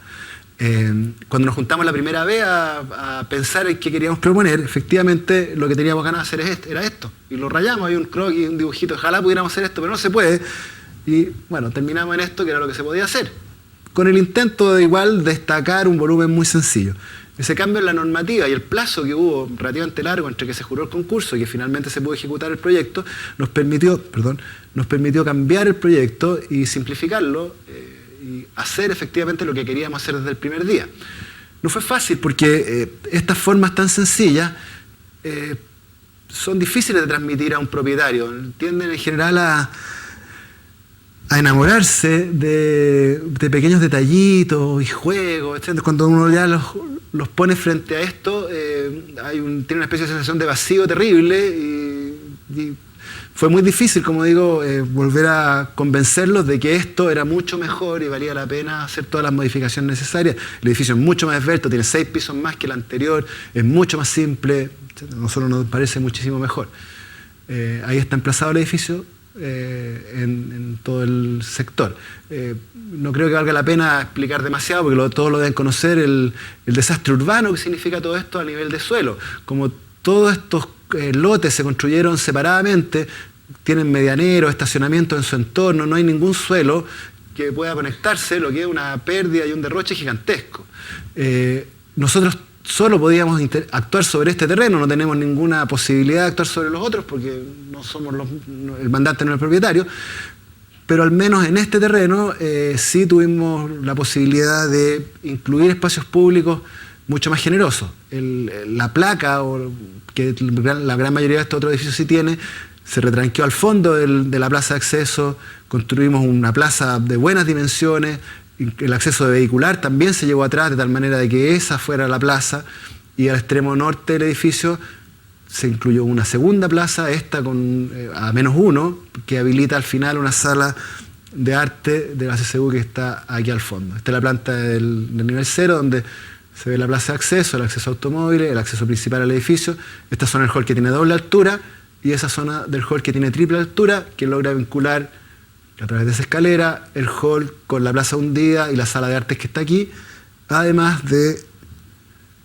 Cuando nos juntamos la primera vez a pensar en qué queríamos proponer, efectivamente lo que teníamos ganas de hacer era esto. Y lo rayamos, hay un croquis, un dibujito, ojalá pudiéramos hacer esto, pero no se puede. Y bueno, terminamos en esto, que era lo que se podía hacer. Con el intento de igual destacar un volumen muy sencillo. Ese cambio en la normativa y el plazo que hubo relativamente largo entre que se juró el concurso y que finalmente se pudo ejecutar el proyecto, nos permitió cambiar el proyecto y simplificarlo y hacer efectivamente lo que queríamos hacer desde el primer día. No fue fácil porque estas formas tan sencillas son difíciles de transmitir a un propietario. Tienden en general a enamorarse de pequeños detallitos y juegos, etc. Cuando uno ya los pone frente a esto, tiene una especie de sensación de vacío terrible y fue muy difícil, como digo, volver a convencerlos de que esto era mucho mejor y valía la pena hacer todas las modificaciones necesarias. El edificio es mucho más esbelto, tiene 6 pisos más que el anterior, es mucho más simple, a nosotros nos parece muchísimo mejor. Ahí está emplazado el edificio en todo el sector. No creo que valga la pena explicar demasiado porque todos lo deben conocer, el desastre urbano que significa todo esto a nivel de suelo. Como todos estos lotes se construyeron separadamente, tienen medianeros, estacionamientos en su entorno, no hay ningún suelo que pueda conectarse, lo que es una pérdida y un derroche gigantesco. Nosotros solo podíamos actuar sobre este terreno, no tenemos ninguna posibilidad de actuar sobre los otros porque no somos el mandante, no es el propietario, pero al menos en este terreno sí tuvimos la posibilidad de incluir espacios públicos mucho más generosos. La placa, que la gran mayoría de estos otros edificios sí tiene, se retranqueó al fondo de la plaza de acceso, construimos una plaza de buenas dimensiones, el acceso de vehicular también se llevó atrás de tal manera de que esa fuera la plaza, y al extremo norte del edificio se incluyó una segunda plaza, esta a -1, que habilita al final una sala de arte de la CCU que está aquí al fondo. Esta es la planta del nivel 0, donde se ve la plaza de acceso, el acceso a automóviles, el acceso principal al edificio. Esta zona del hall que tiene doble altura y esa zona del hall que tiene triple altura, que logra vincular a través de esa escalera el hall con la plaza hundida y la sala de artes que está aquí, además de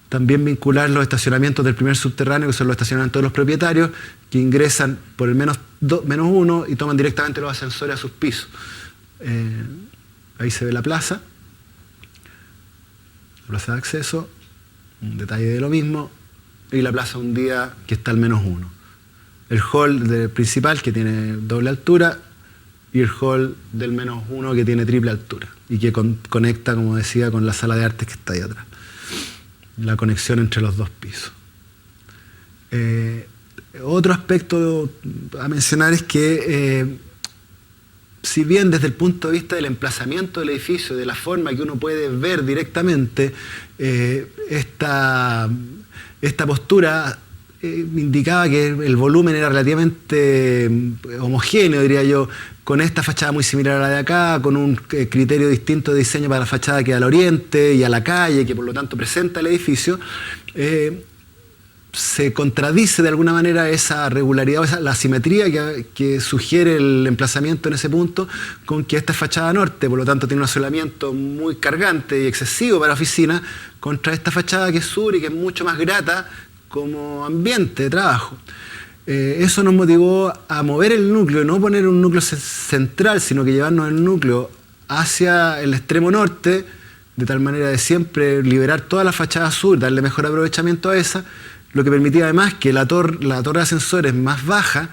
también vincular los estacionamientos del primer subterráneo, que son los estacionamientos de los propietarios, que ingresan por el -1 y toman directamente los ascensores a sus pisos. Ahí se ve la plaza de acceso, un detalle de lo mismo, y la plaza hundida que está al -1. El hall principal que tiene doble altura y el hall del -1 que tiene triple altura y que conecta, como decía, con la sala de artes que está ahí atrás. La conexión entre los dos pisos. Otro aspecto a mencionar es que si bien desde el punto de vista del emplazamiento del edificio, de la forma que uno puede ver directamente, esta postura indicaba que el volumen era relativamente homogéneo, diría yo, con esta fachada muy similar a la de acá, con un criterio distinto de diseño para la fachada que al oriente y a la calle, que por lo tanto presenta el edificio, se contradice de alguna manera esa regularidad, la simetría que sugiere el emplazamiento en ese punto, con que esta es fachada norte, por lo tanto tiene un asolamiento muy cargante y excesivo para oficina, contra esta fachada que es sur y que es mucho más grata como ambiente de trabajo. Eso nos motivó a mover el núcleo, no poner un núcleo central, sino que llevarnos el núcleo hacia el extremo norte, de tal manera de siempre liberar toda la fachada sur, darle mejor aprovechamiento a esa, lo que permitía además que la torre de ascensores más baja,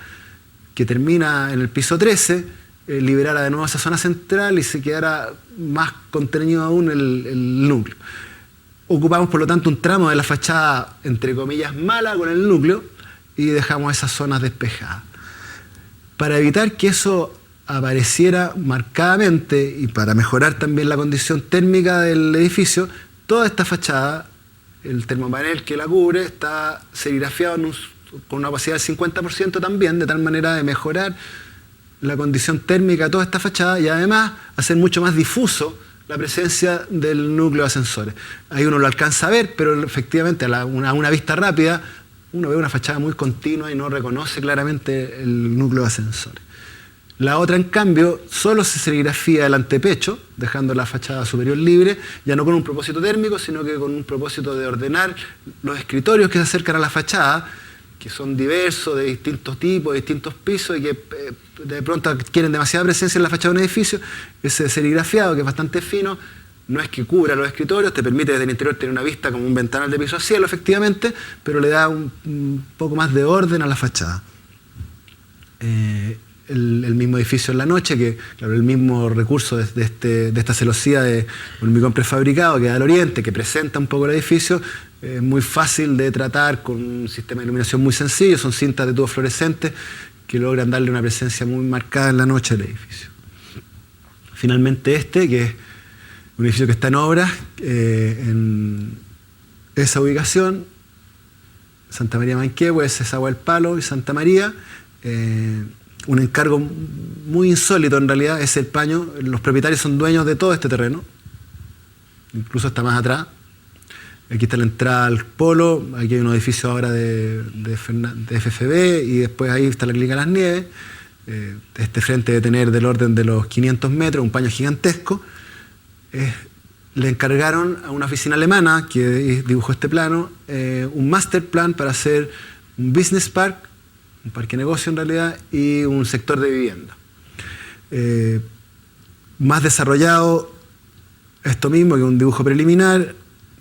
que termina en el piso 13, liberara de nuevo esa zona central y se quedara más contenido aún el núcleo. Ocupamos por lo tanto un tramo de la fachada, entre comillas, mala con el núcleo y dejamos esas zonas despejadas. Para evitar que eso apareciera marcadamente y para mejorar también la condición térmica del edificio, toda esta fachada, el termopanel que la cubre, está serigrafiado con una opacidad del 50% también, de tal manera de mejorar la condición térmica de toda esta fachada y además hacer mucho más difuso la presencia del núcleo de ascensores. Ahí uno lo alcanza a ver, pero efectivamente a una vista rápida uno ve una fachada muy continua y no reconoce claramente el núcleo de ascensores. La otra, en cambio, solo se serigrafía el antepecho, dejando la fachada superior libre, ya no con un propósito térmico, sino que con un propósito de ordenar los escritorios que se acercan a la fachada, que son diversos, de distintos tipos, de distintos pisos, y que de pronto adquieren demasiada presencia en la fachada de un edificio. Ese serigrafiado, que es bastante fino, no es que cubra los escritorios, te permite desde el interior tener una vista como un ventanal de piso a cielo, efectivamente, pero le da un poco más de orden a la fachada. El mismo edificio en la noche, que claro, el mismo recurso de esta celosía de hormigón prefabricado que da al oriente, que presenta un poco el edificio, es muy fácil de tratar con un sistema de iluminación muy sencillo, son cintas de tubos fluorescentes que logran darle una presencia muy marcada en la noche al edificio. Finalmente que es un edificio que está en obras, en esa ubicación, Santa María Manquehue, Cesagua del Palo y Santa María, un encargo muy insólito en realidad es el paño. Los propietarios son dueños de todo este terreno, incluso hasta más atrás. Aquí está la entrada al polo, aquí hay un edificio ahora de FFB y después ahí está la Clínica Las Nieves. Este frente debe tener del orden de los 500 metros, un paño gigantesco. Le encargaron a una oficina alemana que dibujó este plano un master plan para hacer un business park, un parque de negocio en realidad, y un sector de vivienda. Más desarrollado, esto mismo, que un dibujo preliminar,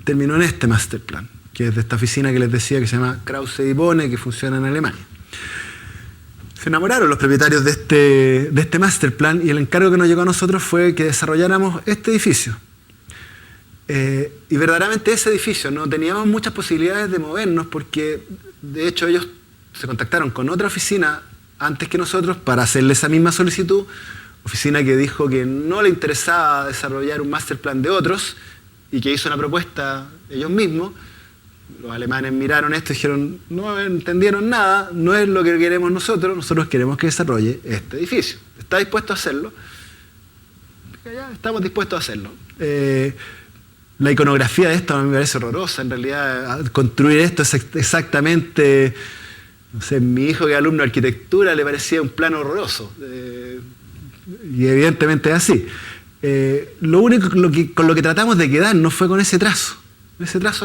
terminó en este master plan, que es de esta oficina que les decía que se llama Krause y Bohne, que funciona en Alemania. Se enamoraron los propietarios de este master plan y el encargo que nos llegó a nosotros fue que desarrolláramos este edificio. Y verdaderamente ese edificio no teníamos muchas posibilidades de movernos porque de hecho ellos se contactaron con otra oficina antes que nosotros para hacerle esa misma solicitud, oficina que dijo que no le interesaba desarrollar un master plan de otros y que hizo una propuesta ellos mismos. Los alemanes miraron esto y dijeron, no entendieron nada, no es lo que queremos nosotros queremos que desarrolle este edificio. ¿Está dispuesto a hacerlo? Ya estamos dispuestos a hacerlo. La iconografía de esto me parece horrorosa, en realidad construir esto es exactamente... No sé, mi hijo que es alumno de arquitectura le parecía un plano horroroso. Y evidentemente es así. Lo único con lo que tratamos de quedarnos fue con ese trazo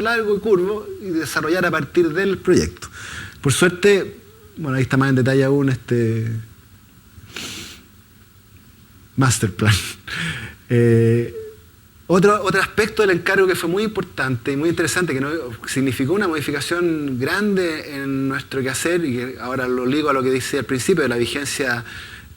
largo y curvo y desarrollar a partir del proyecto. Por suerte, bueno, ahí está más en detalle aún este master plan. Otro aspecto del encargo que fue muy importante y muy interesante, que significó una modificación grande en nuestro quehacer, y que ahora lo ligo a lo que decía al principio de la vigencia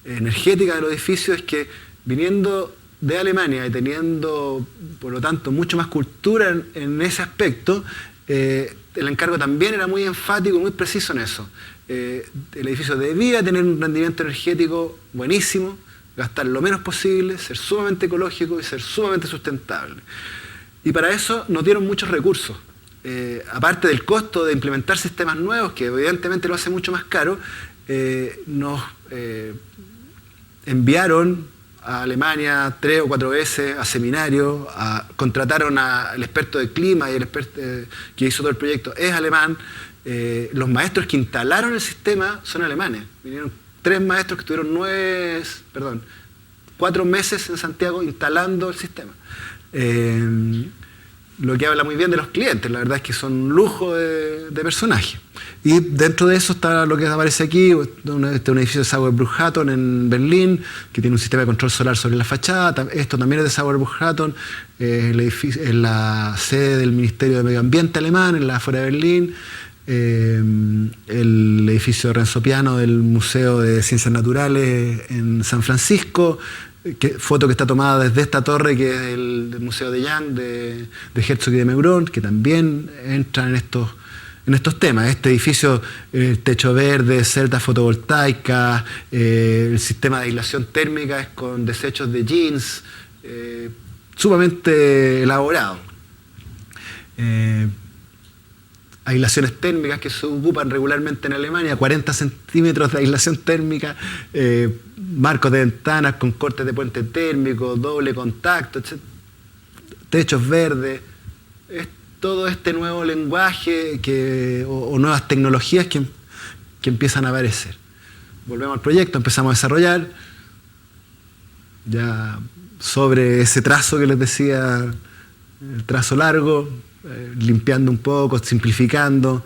energética del edificio, es que viniendo de Alemania y teniendo, por lo tanto, mucho más cultura en ese aspecto, el encargo también era muy enfático, muy preciso en eso. El edificio debía tener un rendimiento energético buenísimo, gastar lo menos posible, ser sumamente ecológico y ser sumamente sustentable. Y para eso nos dieron muchos recursos. Aparte del costo de implementar sistemas nuevos, que evidentemente lo hace mucho más caro, nos enviaron a Alemania 3 o 4 veces a seminarios, contrataron al experto de clima, y el experto que hizo todo el proyecto es alemán. Los maestros que instalaron el sistema son alemanes. Vinieron 3 maestros que estuvieron 4 meses en Santiago instalando el sistema. Lo que habla muy bien de los clientes, la verdad es que son un lujo de personaje. Y dentro de eso está lo que aparece aquí, un edificio de Sauerbruch-Hatton en Berlín, que tiene un sistema de control solar sobre la fachada. Esto también es de Sauerbruch-Hatton, es la sede del Ministerio de Medio Ambiente alemán, en la afuera de Berlín. El edificio de Renzo Piano del Museo de Ciencias Naturales en San Francisco, foto que está tomada desde esta torre, que es del Museo de Young, de Herzog y de Meuron, que también entra en estos temas. Este edificio, techo verde, celdas fotovoltaicas, el sistema de aislación térmica es con desechos de jeans, sumamente elaborado. Aislaciones térmicas que se ocupan regularmente en Alemania, 40 centímetros de aislación térmica, marcos de ventanas con cortes de puente térmico, doble contacto, etc. Techos verdes. Es todo este nuevo lenguaje o nuevas tecnologías que empiezan a aparecer. Volvemos al proyecto, empezamos a desarrollar ya sobre ese trazo que les decía, el trazo largo, limpiando un poco, simplificando,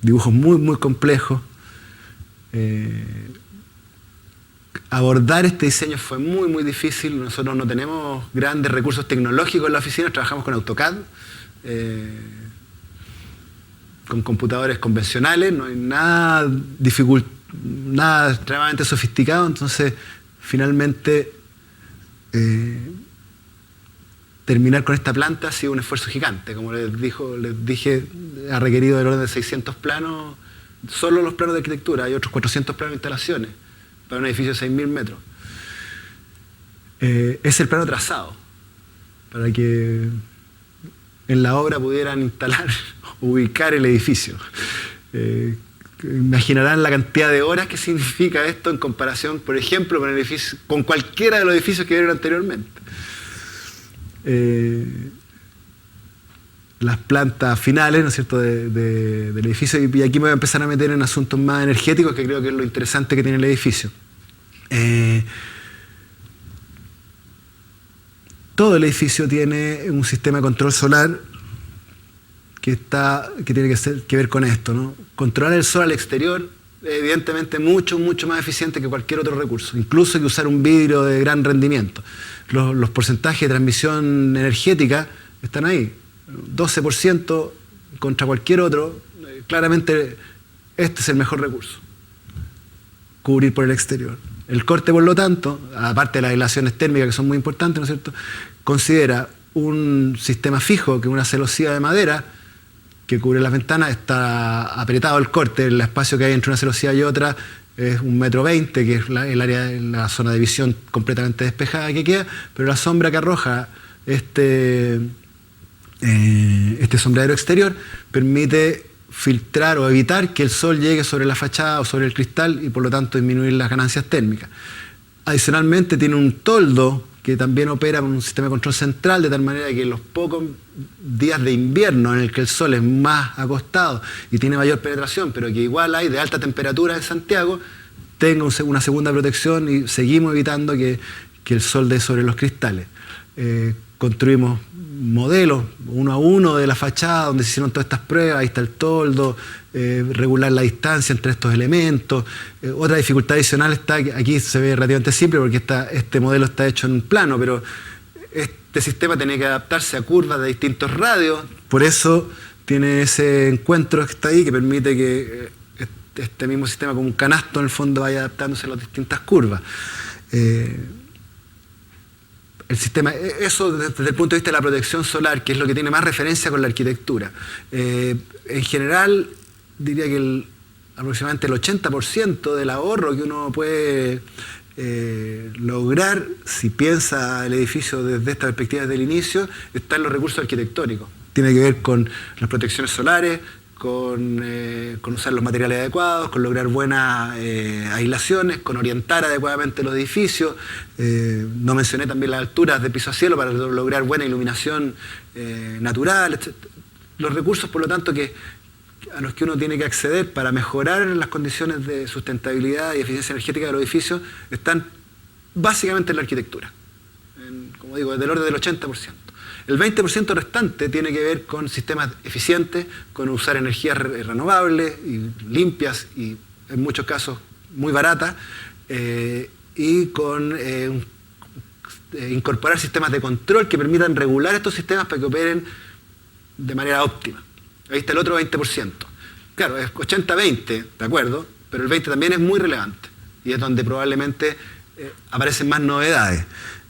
dibujos muy, muy complejos. Abordar este diseño fue muy, muy difícil. Nosotros no tenemos grandes recursos tecnológicos en la oficina, trabajamos con AutoCAD, con computadores convencionales, no hay nada extremadamente sofisticado. Entonces, finalmente, terminar con esta planta ha sido un esfuerzo gigante. Como les dije, ha requerido del orden de 600 planos, solo los planos de arquitectura. Hay otros 400 planos de instalaciones para un edificio de 6.000 metros. Es el plano trazado, para que en la obra pudieran instalar, ubicar el edificio. Imaginarán la cantidad de horas que significa esto en comparación, por ejemplo, con cualquiera de los edificios que vieron anteriormente. Las plantas finales, ¿no es cierto?, del edificio, y aquí me voy a empezar a meter en asuntos más energéticos, que creo que es lo interesante que tiene el edificio. Todo el edificio tiene un sistema de control solar que tiene que ver con esto, ¿no? Controlar el sol al exterior es evidentemente mucho, mucho más eficiente que cualquier otro recurso, incluso que usar un vidrio de gran rendimiento. Los porcentajes de transmisión energética están ahí, 12% contra cualquier otro. Claramente este es el mejor recurso, cubrir por el exterior. El corte, por lo tanto, aparte de las aislaciones térmicas que son muy importantes, ¿no es cierto?, considera un sistema fijo, que es una celosía de madera que cubre las ventanas. Está apretado el corte, el espacio que hay entre una celosía y otra es 1,20 metros, que es el área, la zona de visión completamente despejada que queda, pero la sombra que arroja este sombreadero exterior permite filtrar o evitar que el sol llegue sobre la fachada o sobre el cristal, y por lo tanto disminuir las ganancias térmicas. Adicionalmente tiene un toldo que también opera con un sistema de control central, de tal manera que en los pocos días de invierno en el que el sol es más acostado y tiene mayor penetración, pero que igual hay de alta temperatura en Santiago, tenga una segunda protección, y seguimos evitando que el sol dé sobre los cristales. Construimos modelos uno a uno de la fachada donde se hicieron todas estas pruebas. Ahí está el toldo, regular la distancia entre estos elementos. Otra dificultad adicional está, aquí se ve relativamente simple porque este modelo está hecho en plano, pero este sistema tenía que adaptarse a curvas de distintos radios, por eso tiene ese encuentro que está ahí que permite que este mismo sistema, como un canasto en el fondo, vaya adaptándose a las distintas curvas. El sistema, eso desde el punto de vista de la protección solar, que es lo que tiene más referencia con la arquitectura. En general, diría que aproximadamente el 80% del ahorro que uno puede lograr, si piensa el edificio desde esta perspectiva desde el inicio, está en los recursos arquitectónicos. Tiene que ver con las protecciones solares, con usar los materiales adecuados, con lograr buenas aislaciones, con orientar adecuadamente los edificios. No mencioné también las alturas de piso a cielo para lograr buena iluminación natural, etc. Los recursos, por lo tanto, a los que uno tiene que acceder para mejorar las condiciones de sustentabilidad y eficiencia energética de los edificios están básicamente en la arquitectura. Como digo, del orden del 80%. El 20% restante tiene que ver con sistemas eficientes, con usar energías renovables y limpias y en muchos casos muy baratas, y con incorporar sistemas de control que permitan regular estos sistemas para que operen de manera óptima. Ahí está el otro 20%. Claro, es 80-20, ¿de acuerdo? Pero el 20% también es muy relevante y es donde probablemente aparecen más novedades.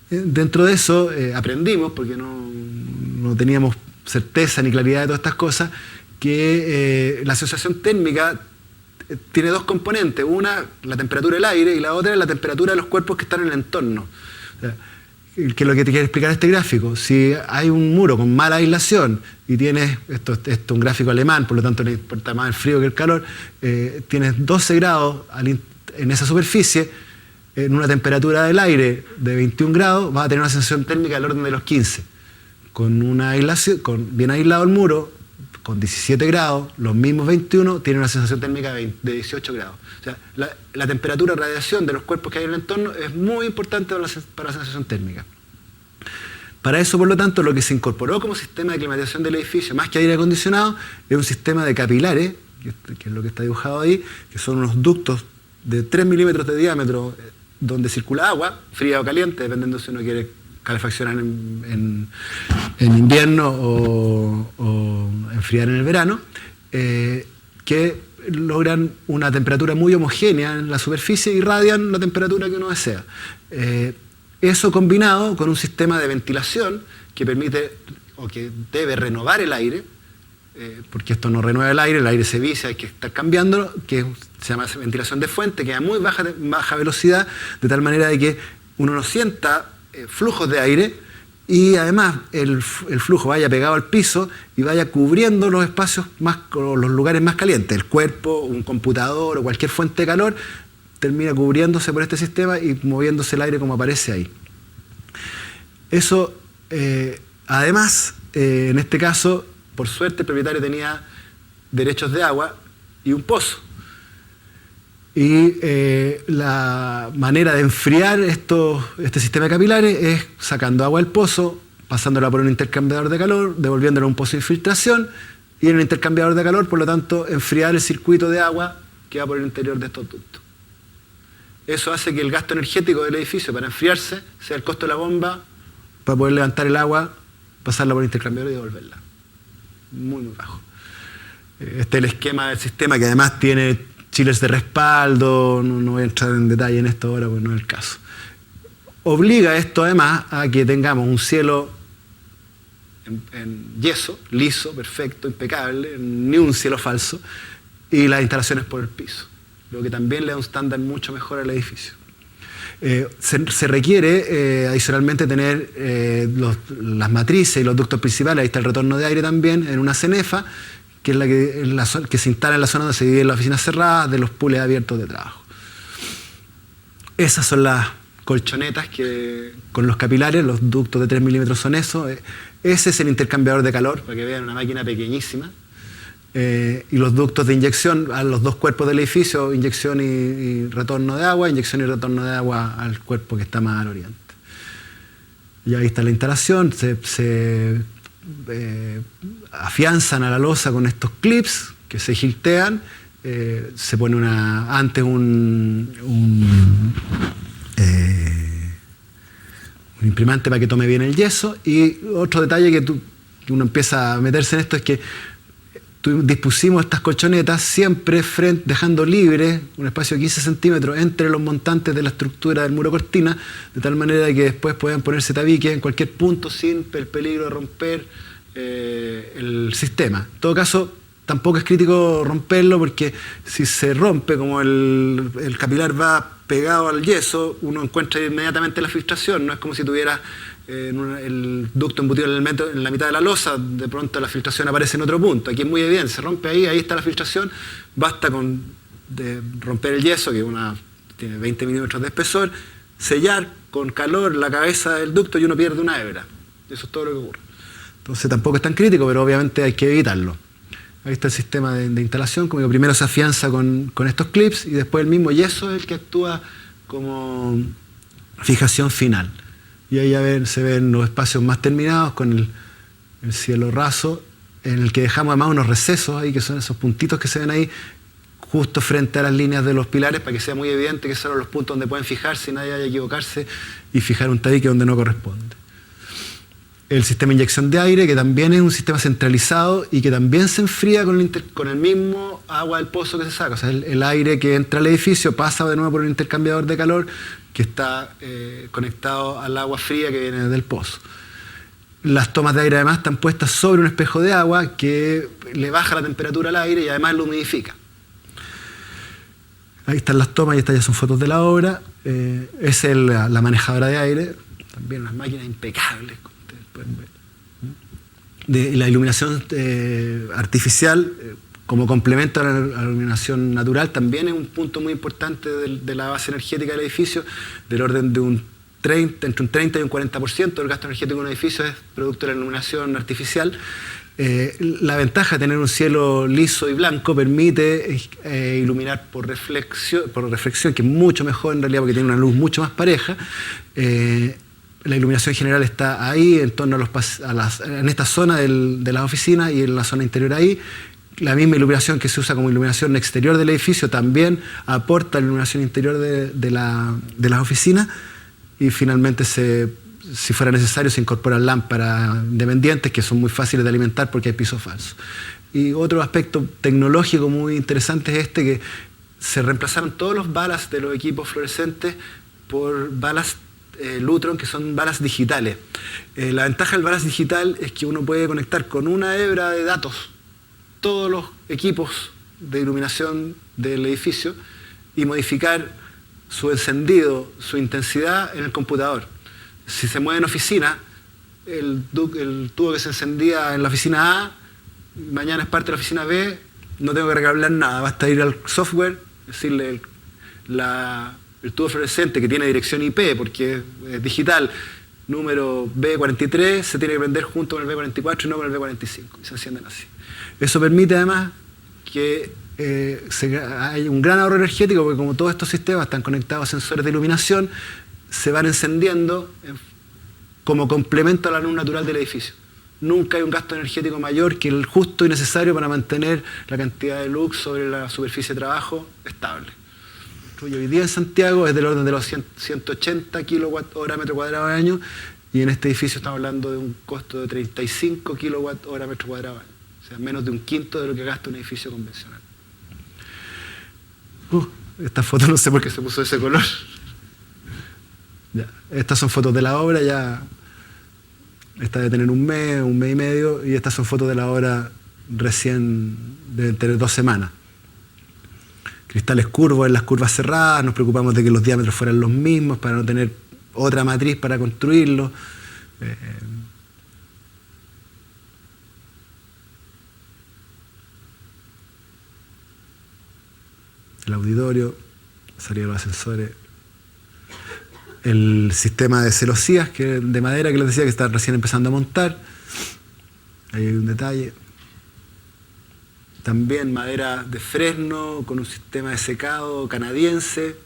Dentro de eso aprendimos, porque no teníamos certeza ni claridad de todas estas cosas, que la asociación térmica tiene dos componentes. Una, la temperatura del aire, y la otra es la temperatura de los cuerpos que están en el entorno. O sea, que es lo que te quiere explicar este gráfico. Si hay un muro con mala aislación y tienes, esto es un gráfico alemán, por lo tanto no importa más el frío que el calor, tienes 12 grados en esa superficie, en una temperatura del aire de 21 grados, vas a tener una sensación térmica del orden de los 15. Con una aislación, bien aislado el muro, con 17 grados, los mismos 21, tiene una sensación térmica de 18 grados. O sea, la temperatura de radiación de los cuerpos que hay en el entorno es muy importante para la sensación térmica. Para eso, por lo tanto, lo que se incorporó como sistema de climatización del edificio, más que aire acondicionado, es un sistema de capilares, que es lo que está dibujado ahí, que son unos ductos de 3 milímetros de diámetro, donde circula agua, fría o caliente, dependiendo si uno quiere calefaccionar en invierno o enfriar en el verano, que logran una temperatura muy homogénea en la superficie y irradian la temperatura que uno desea. Eso combinado con un sistema de ventilación que permite o que debe renovar el aire, porque esto no renueva el aire se vicia, hay que estar cambiándolo, que se llama ventilación de fuente, que a muy baja velocidad, de tal manera de que uno no sienta flujos de aire y además el flujo vaya pegado al piso y vaya cubriendo los espacios los lugares más calientes. El cuerpo, un computador o cualquier fuente de calor termina cubriéndose por este sistema y moviéndose el aire como aparece ahí. Eso, además, en este caso, por suerte el propietario tenía derechos de agua y un pozo. Y la manera de enfriar este sistema de capilares es sacando agua del pozo, pasándola por un intercambiador de calor, devolviéndola a un pozo de infiltración y en el intercambiador de calor, por lo tanto, enfriar el circuito de agua que va por el interior de estos ductos. Eso hace que el gasto energético del edificio para enfriarse sea el costo de la bomba para poder levantar el agua, pasarla por el intercambiador y devolverla. Muy, muy bajo. Este es el esquema del sistema, que además tiene chillers de respaldo, no voy a entrar en detalle en esto ahora porque no es el caso. Obliga esto además a que tengamos un cielo en yeso, liso, perfecto, impecable, ni un cielo falso, y las instalaciones por el piso, lo que también le da un estándar mucho mejor al edificio. Se requiere adicionalmente tener las matrices y los ductos principales, ahí está el retorno de aire también, en una cenefa, que es la que se instala en la zona donde se dividen las oficinas cerradas de los pools abiertos de trabajo. Esas son las colchonetas que con los capilares, los ductos de 3 milímetros son eso. Ese es el intercambiador de calor, para que vean una máquina pequeñísima. Y los ductos de inyección a los dos cuerpos del edificio, inyección y retorno de agua, inyección y retorno de agua al cuerpo que está más al oriente. Y ahí está la instalación, se afianzan a la losa con estos clips que se giltean, se pone antes un imprimante para que tome bien el yeso. Y otro detalle que uno empieza a meterse en esto es que dispusimos estas colchonetas siempre dejando libre un espacio de 15 centímetros entre los montantes de la estructura del muro cortina, de tal manera que después puedan ponerse tabiques en cualquier punto sin el peligro de romper el sistema. En todo caso, tampoco es crítico romperlo, porque si se rompe, como el capilar va pegado al yeso, uno encuentra inmediatamente la filtración. No es como si tuviera el ducto embutido en la mitad de la losa, de pronto la filtración aparece en otro punto. Aquí es muy evidente, se rompe ahí está la filtración. Basta de romper el yeso, que tiene 20 milímetros de espesor, sellar con calor la cabeza del ducto y uno pierde una hebra. Eso es todo lo que ocurre. Entonces tampoco es tan crítico, pero obviamente hay que evitarlo. Ahí está el sistema de instalación. Como digo, primero se afianza con estos clips y después el mismo yeso es el que actúa como fijación final. Y ahí ya se ven los espacios más terminados con el cielo raso, en el que dejamos además unos recesos ahí, que son esos puntitos que se ven ahí, justo frente a las líneas de los pilares, para que sea muy evidente que esos son los puntos donde pueden fijarse y nadie vaya a equivocarse y fijar un tabique donde no corresponde. El sistema de inyección de aire, que también es un sistema centralizado y que también se enfría con el mismo agua del pozo que se saca. O sea, el aire que entra al edificio pasa de nuevo por un intercambiador de calor que está conectado al agua fría que viene del pozo. Las tomas de aire además están puestas sobre un espejo de agua que le baja la temperatura al aire y además lo humidifica. Ahí están las tomas y estas ya son fotos de la obra. Es la manejadora de aire, también unas máquinas impecables. La iluminación artificial como complemento a la iluminación natural también es un punto muy importante de la base energética del edificio, del orden de entre un 30 y un 40% del gasto energético de un edificio es producto de la iluminación artificial. La ventaja de tener un cielo liso y blanco permite iluminar por reflexión, que es mucho mejor en realidad porque tiene una luz mucho más pareja. La iluminación general está ahí, en torno en esta zona de las oficinas y en la zona interior ahí. La misma iluminación que se usa como iluminación exterior del edificio también aporta la iluminación interior de las oficinas. Y finalmente, si fuera necesario, se incorporan lámparas independientes que son muy fáciles de alimentar porque hay piso falso. Y otro aspecto tecnológico muy interesante es que se reemplazaron todos los balas de los equipos fluorescentes por balas Lutron, que son balas digitales. La ventaja del balas digital es que uno puede conectar con una hebra de datos todos los equipos de iluminación del edificio y modificar su encendido, su intensidad en el computador. Si se mueve en oficina, el tubo que se encendía en la oficina A, mañana es parte de la oficina B, no tengo que recablar nada, basta ir al software, decirle el tubo fluorescente que tiene dirección IP, porque es digital, número B43, se tiene que prender junto con el B44 y no con el B45, y se encienden así. Eso permite además que hay un gran ahorro energético, porque como todos estos sistemas están conectados a sensores de iluminación, se van encendiendo como complemento a la luz natural del edificio. Nunca hay un gasto energético mayor que el justo y necesario para mantener la cantidad de luz sobre la superficie de trabajo estable. Hoy día en Santiago es del orden de los 180 kWh metro cuadrado al año, y en este edificio estamos hablando de un costo de 35 kWh metro cuadrado al año. O sea, menos de un quinto de lo que gasta un edificio convencional. Esta foto no sé por qué se puso ese color. Ya. Estas son fotos de la obra, ya. Esta debe tener un mes y medio, y estas son fotos de la obra recién de tener 2 semanas. Cristales curvos en las curvas cerradas, nos preocupamos de que los diámetros fueran los mismos para no tener otra matriz para construirlo. El auditorio, salida de los ascensores. El sistema de celosías de madera que les decía que está recién empezando a montar. Ahí hay un detalle. También madera de fresno con un sistema de secado canadiense.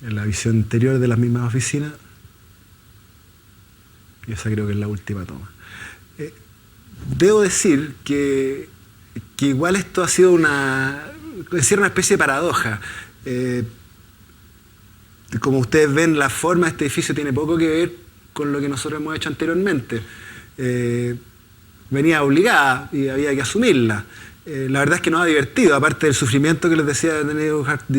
En la visión interior de las mismas oficinas. Y esa creo que es la última toma. Debo decir que igual esto ha sido una especie de paradoja. como ustedes ven, la forma de este edificio tiene poco que ver con lo que nosotros hemos hecho anteriormente. Venía obligada y había que asumirla. La verdad es que nos ha divertido, aparte del sufrimiento que les decía de tener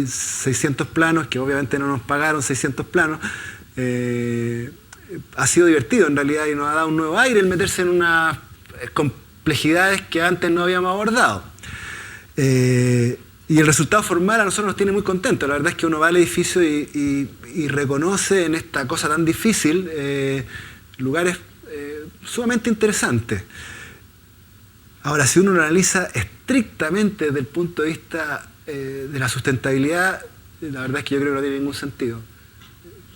600 planos, que obviamente no nos pagaron 600 planos, ha sido divertido en realidad y nos ha dado un nuevo aire el meterse en unas complejidades que antes no habíamos abordado. Y el resultado formal a nosotros nos tiene muy contentos. La verdad es que uno va al edificio y reconoce en esta cosa tan difícil lugares sumamente interesantes. Ahora, si uno lo analiza estrictamente desde el punto de vista de la sustentabilidad, la verdad es que yo creo que no tiene ningún sentido.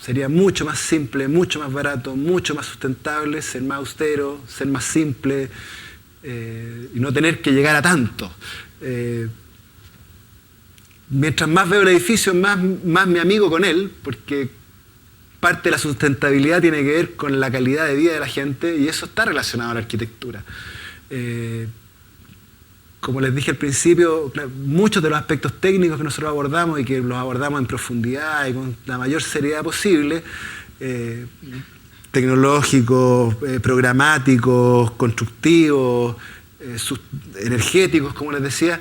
Sería mucho más simple, mucho más barato, mucho más sustentable, ser más austero, ser más simple y no tener que llegar a tanto. Mientras más veo el edificio, más me amigo con él, porque parte de la sustentabilidad tiene que ver con la calidad de vida de la gente y eso está relacionado a la arquitectura. Como les dije al principio, muchos de los aspectos técnicos que nosotros abordamos y que los abordamos en profundidad y con la mayor seriedad posible, tecnológicos, programáticos, constructivos, energéticos, como les decía,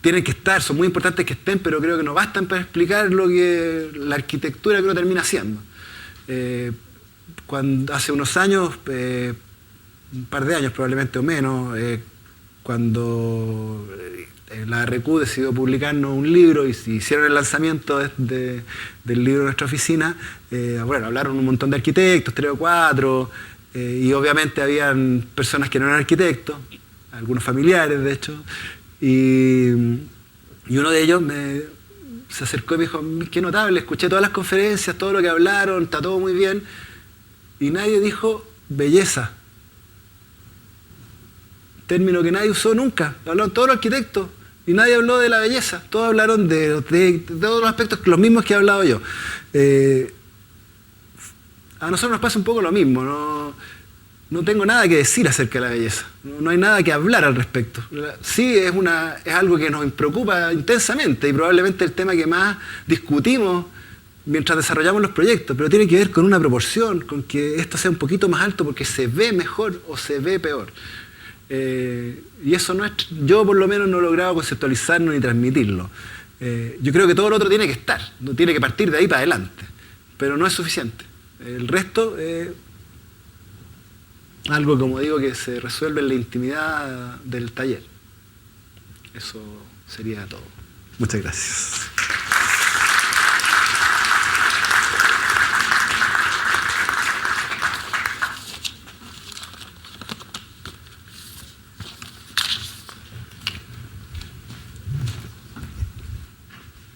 tienen que estar, son muy importantes que estén, pero creo que no bastan para explicar lo que la arquitectura que uno termina haciendo. Hace unos años, un par de años probablemente o menos, cuando la RQ decidió publicarnos un libro y hicieron el lanzamiento del libro de nuestra oficina, bueno, hablaron un montón de arquitectos, 3 o 4, y obviamente habían personas que no eran arquitectos, algunos familiares de hecho, y uno de ellos se acercó y me dijo, qué notable, escuché todas las conferencias, todo lo que hablaron, está todo muy bien, y nadie dijo belleza. Término que nadie usó nunca, hablaron todos los arquitectos y nadie habló de la belleza, todos hablaron de todos los aspectos, los mismos que he hablado yo. A nosotros nos pasa un poco lo mismo, no tengo nada que decir acerca de la belleza, no hay nada que hablar al respecto. Sí, es algo que nos preocupa intensamente y probablemente el tema que más discutimos mientras desarrollamos los proyectos, pero tiene que ver con una proporción, con que esto sea un poquito más alto porque se ve mejor o se ve peor. Y eso yo por lo menos no he logrado conceptualizarlo ni transmitirlo. Yo creo que todo lo otro tiene que estar, no tiene que partir de ahí para adelante, pero no es suficiente. El resto es algo, como digo, que se resuelve en la intimidad del taller. Eso sería todo. Muchas gracias.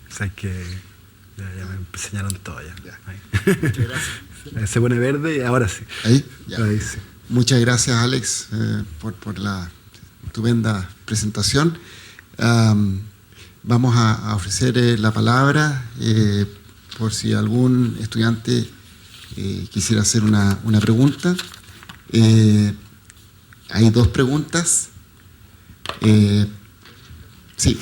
O sea, que ya me enseñaron todo ya. Muchas gracias. Se pone verde y ahora sí. Ahí, ya. Ahí sí. Muchas gracias, Alex, por la estupenda presentación. Vamos a ofrecer la palabra por si algún estudiante quisiera hacer una pregunta. Hay 2 preguntas. Sí.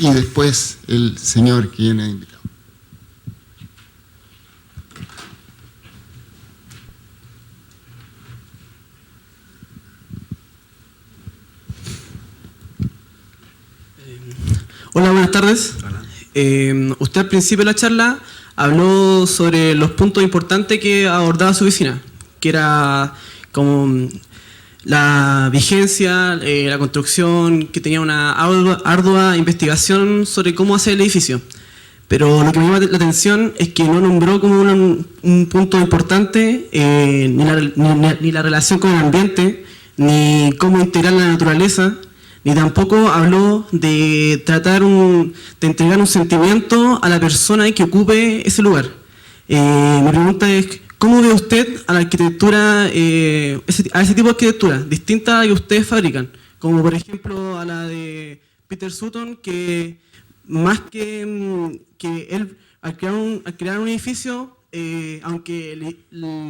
Y después el señor que viene invitado. Hola, buenas tardes. Hola. Usted al principio de la charla habló sobre los puntos importantes que abordaba su oficina, que era como la vigencia, la construcción, que tenía una ardua investigación sobre cómo hacer el edificio. Pero lo que me llama la atención es que no nombró como un punto importante ni la relación con el ambiente, ni cómo integrar la naturaleza, ni tampoco habló de de entregar un sentimiento a la persona que ocupe ese lugar. Mi pregunta es, ¿cómo ve usted a la arquitectura, a ese tipo de arquitectura, distinta a la que ustedes fabrican? Como por ejemplo a la de Peter Sutton, que más que él, al crear un edificio, aunque el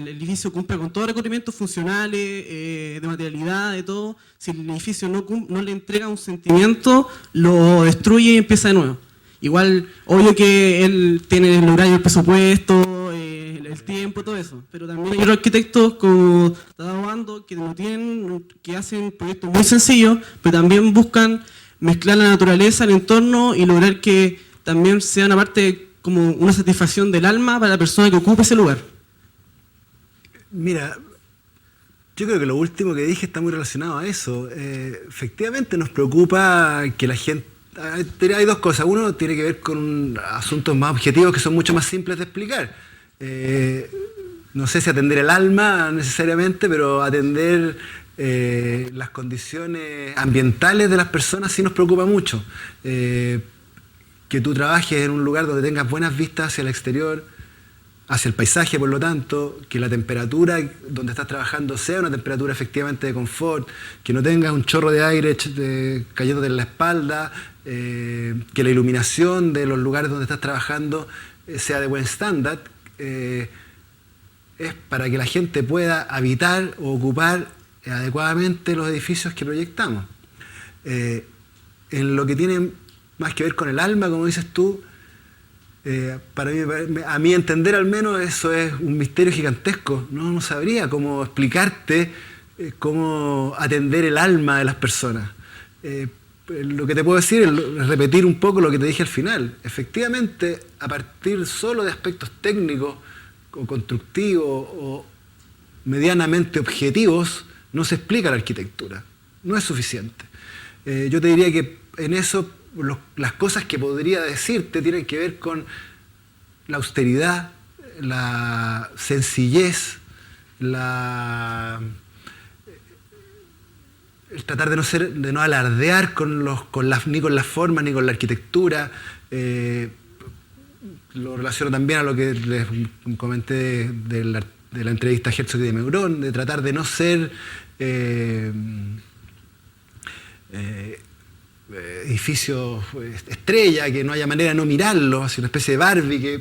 edificio cumple con todos los requerimientos funcionales, de materialidad, de todo, si el edificio no le entrega un sentimiento, lo destruye y empieza de nuevo. igual, obvio que él tiene el horario, el presupuesto, el tiempo, todo eso, pero también hay otros arquitectos como Tadao Ando que no tienen, que hacen proyectos muy sencillos, pero también buscan mezclar la naturaleza, el entorno y lograr que también sea una parte como una satisfacción del alma para la persona que ocupe ese lugar. Mira, yo creo que lo último que dije está muy relacionado a eso. Efectivamente nos preocupa que la gente... Hay dos cosas. Uno tiene que ver con asuntos más objetivos que son mucho más simples de explicar. No sé si atender el alma necesariamente, pero atender las condiciones ambientales de las personas sí nos preocupa mucho. Que tú trabajes en un lugar donde tengas buenas vistas hacia el exterior, hacia el paisaje, por lo tanto, que la temperatura donde estás trabajando sea una temperatura efectivamente de confort, que no tengas un chorro de aire cayéndote en la espalda, que la iluminación de los lugares donde estás trabajando sea de buen estándar, es para que la gente pueda habitar o ocupar adecuadamente los edificios que proyectamos. En lo que tiene más que ver con el alma, como dices tú, para mí, a mi entender al menos, eso es un misterio gigantesco. No sabría cómo explicarte cómo atender el alma de las personas. Lo que te puedo decir es repetir un poco lo que te dije al final. Efectivamente, a partir solo de aspectos técnicos o constructivos o medianamente objetivos, no se explica la arquitectura. No es suficiente. Yo te diría que en eso las cosas que podría decirte tienen que ver con la austeridad, la sencillez, el tratar de no alardear ni con las formas ni con la arquitectura. Lo relaciono también a lo que les comenté de la entrevista a Herzog y de Meuron, de tratar de no ser edificios estrella, que no haya manera de no mirarlo, así una especie de Barbie, que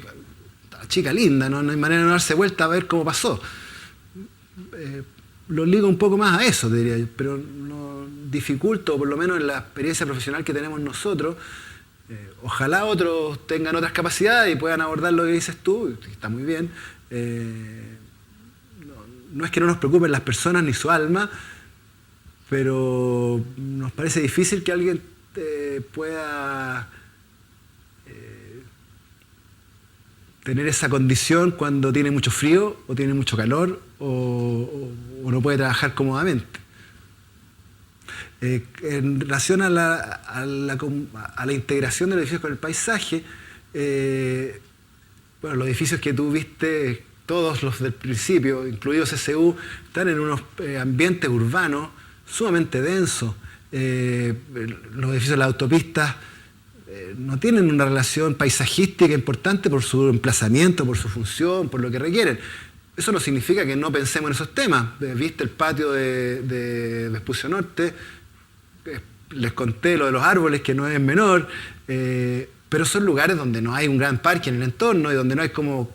chica linda, no hay manera de no darse vuelta a ver cómo pasó. Lo ligo un poco más a eso, te diría yo, pero no dificulto, por lo menos en la experiencia profesional que tenemos nosotros. Ojalá otros tengan otras capacidades y puedan abordar lo que dices tú, que está muy bien. No es que no nos preocupen las personas ni su alma, pero nos parece difícil que alguien pueda tener esa condición cuando tiene mucho frío o tiene mucho calor o no puede trabajar cómodamente. En relación a la integración del edificio con el paisaje, bueno, los edificios que tú viste, todos los del principio, incluidos SU, están en unos ambientes urbanos sumamente densos. Los edificios de las autopistas no tienen una relación paisajística importante por su emplazamiento, por su función, por lo que requieren. Eso no significa que no pensemos en esos temas. Viste el patio de Vespucio Norte, les conté lo de los árboles, que no es menor, pero son lugares donde no hay un gran parque en el entorno y donde no hay cómo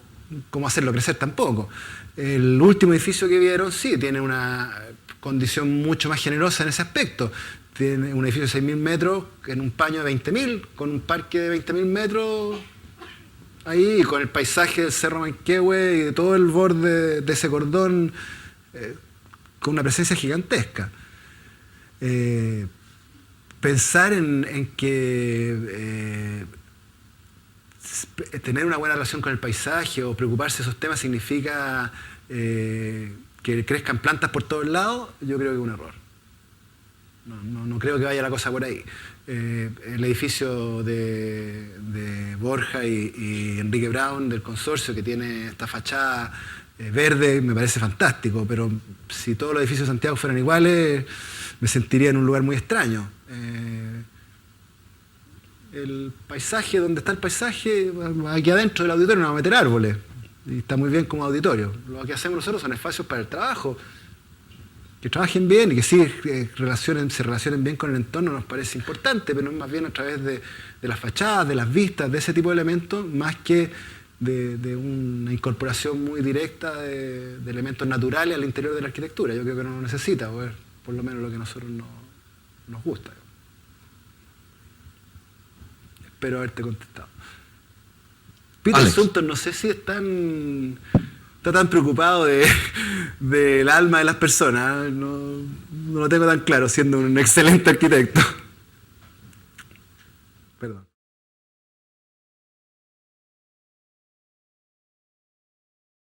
hacerlo crecer tampoco. El último edificio que vieron sí tiene una condición mucho más generosa en ese aspecto. Tiene un edificio de 6.000 metros en un paño de 20.000, con un parque de 20.000 metros ahí, con el paisaje del Cerro Manquehue y de todo el borde de ese cordón, con una presencia gigantesca. Pensar en que tener una buena relación con el paisaje o preocuparse de esos temas significa que crezcan plantas por todos lados, yo creo que es un error. No creo que vaya la cosa por ahí. El edificio de Borja y Enrique Brown del consorcio, que tiene esta fachada verde, me parece fantástico, pero si todos los edificios de Santiago fueran iguales, me sentiría en un lugar muy extraño. El paisaje, donde está el paisaje, aquí adentro del auditorio no vamos a meter árboles, y está muy bien como auditorio. Lo que hacemos nosotros son espacios para el trabajo, que trabajen bien y que sí se relacionen bien con el entorno, nos parece importante, pero más bien a través de las fachadas, de las vistas, de ese tipo de elementos, más que de una incorporación muy directa de elementos naturales al interior de la arquitectura. Yo creo que no lo necesita, por lo menos lo que a nosotros nos gusta. espero haberte contestado. Peter Alex. Sumter, no sé si está tan preocupado del alma de las personas. No lo tengo tan claro, siendo un excelente arquitecto. Perdón.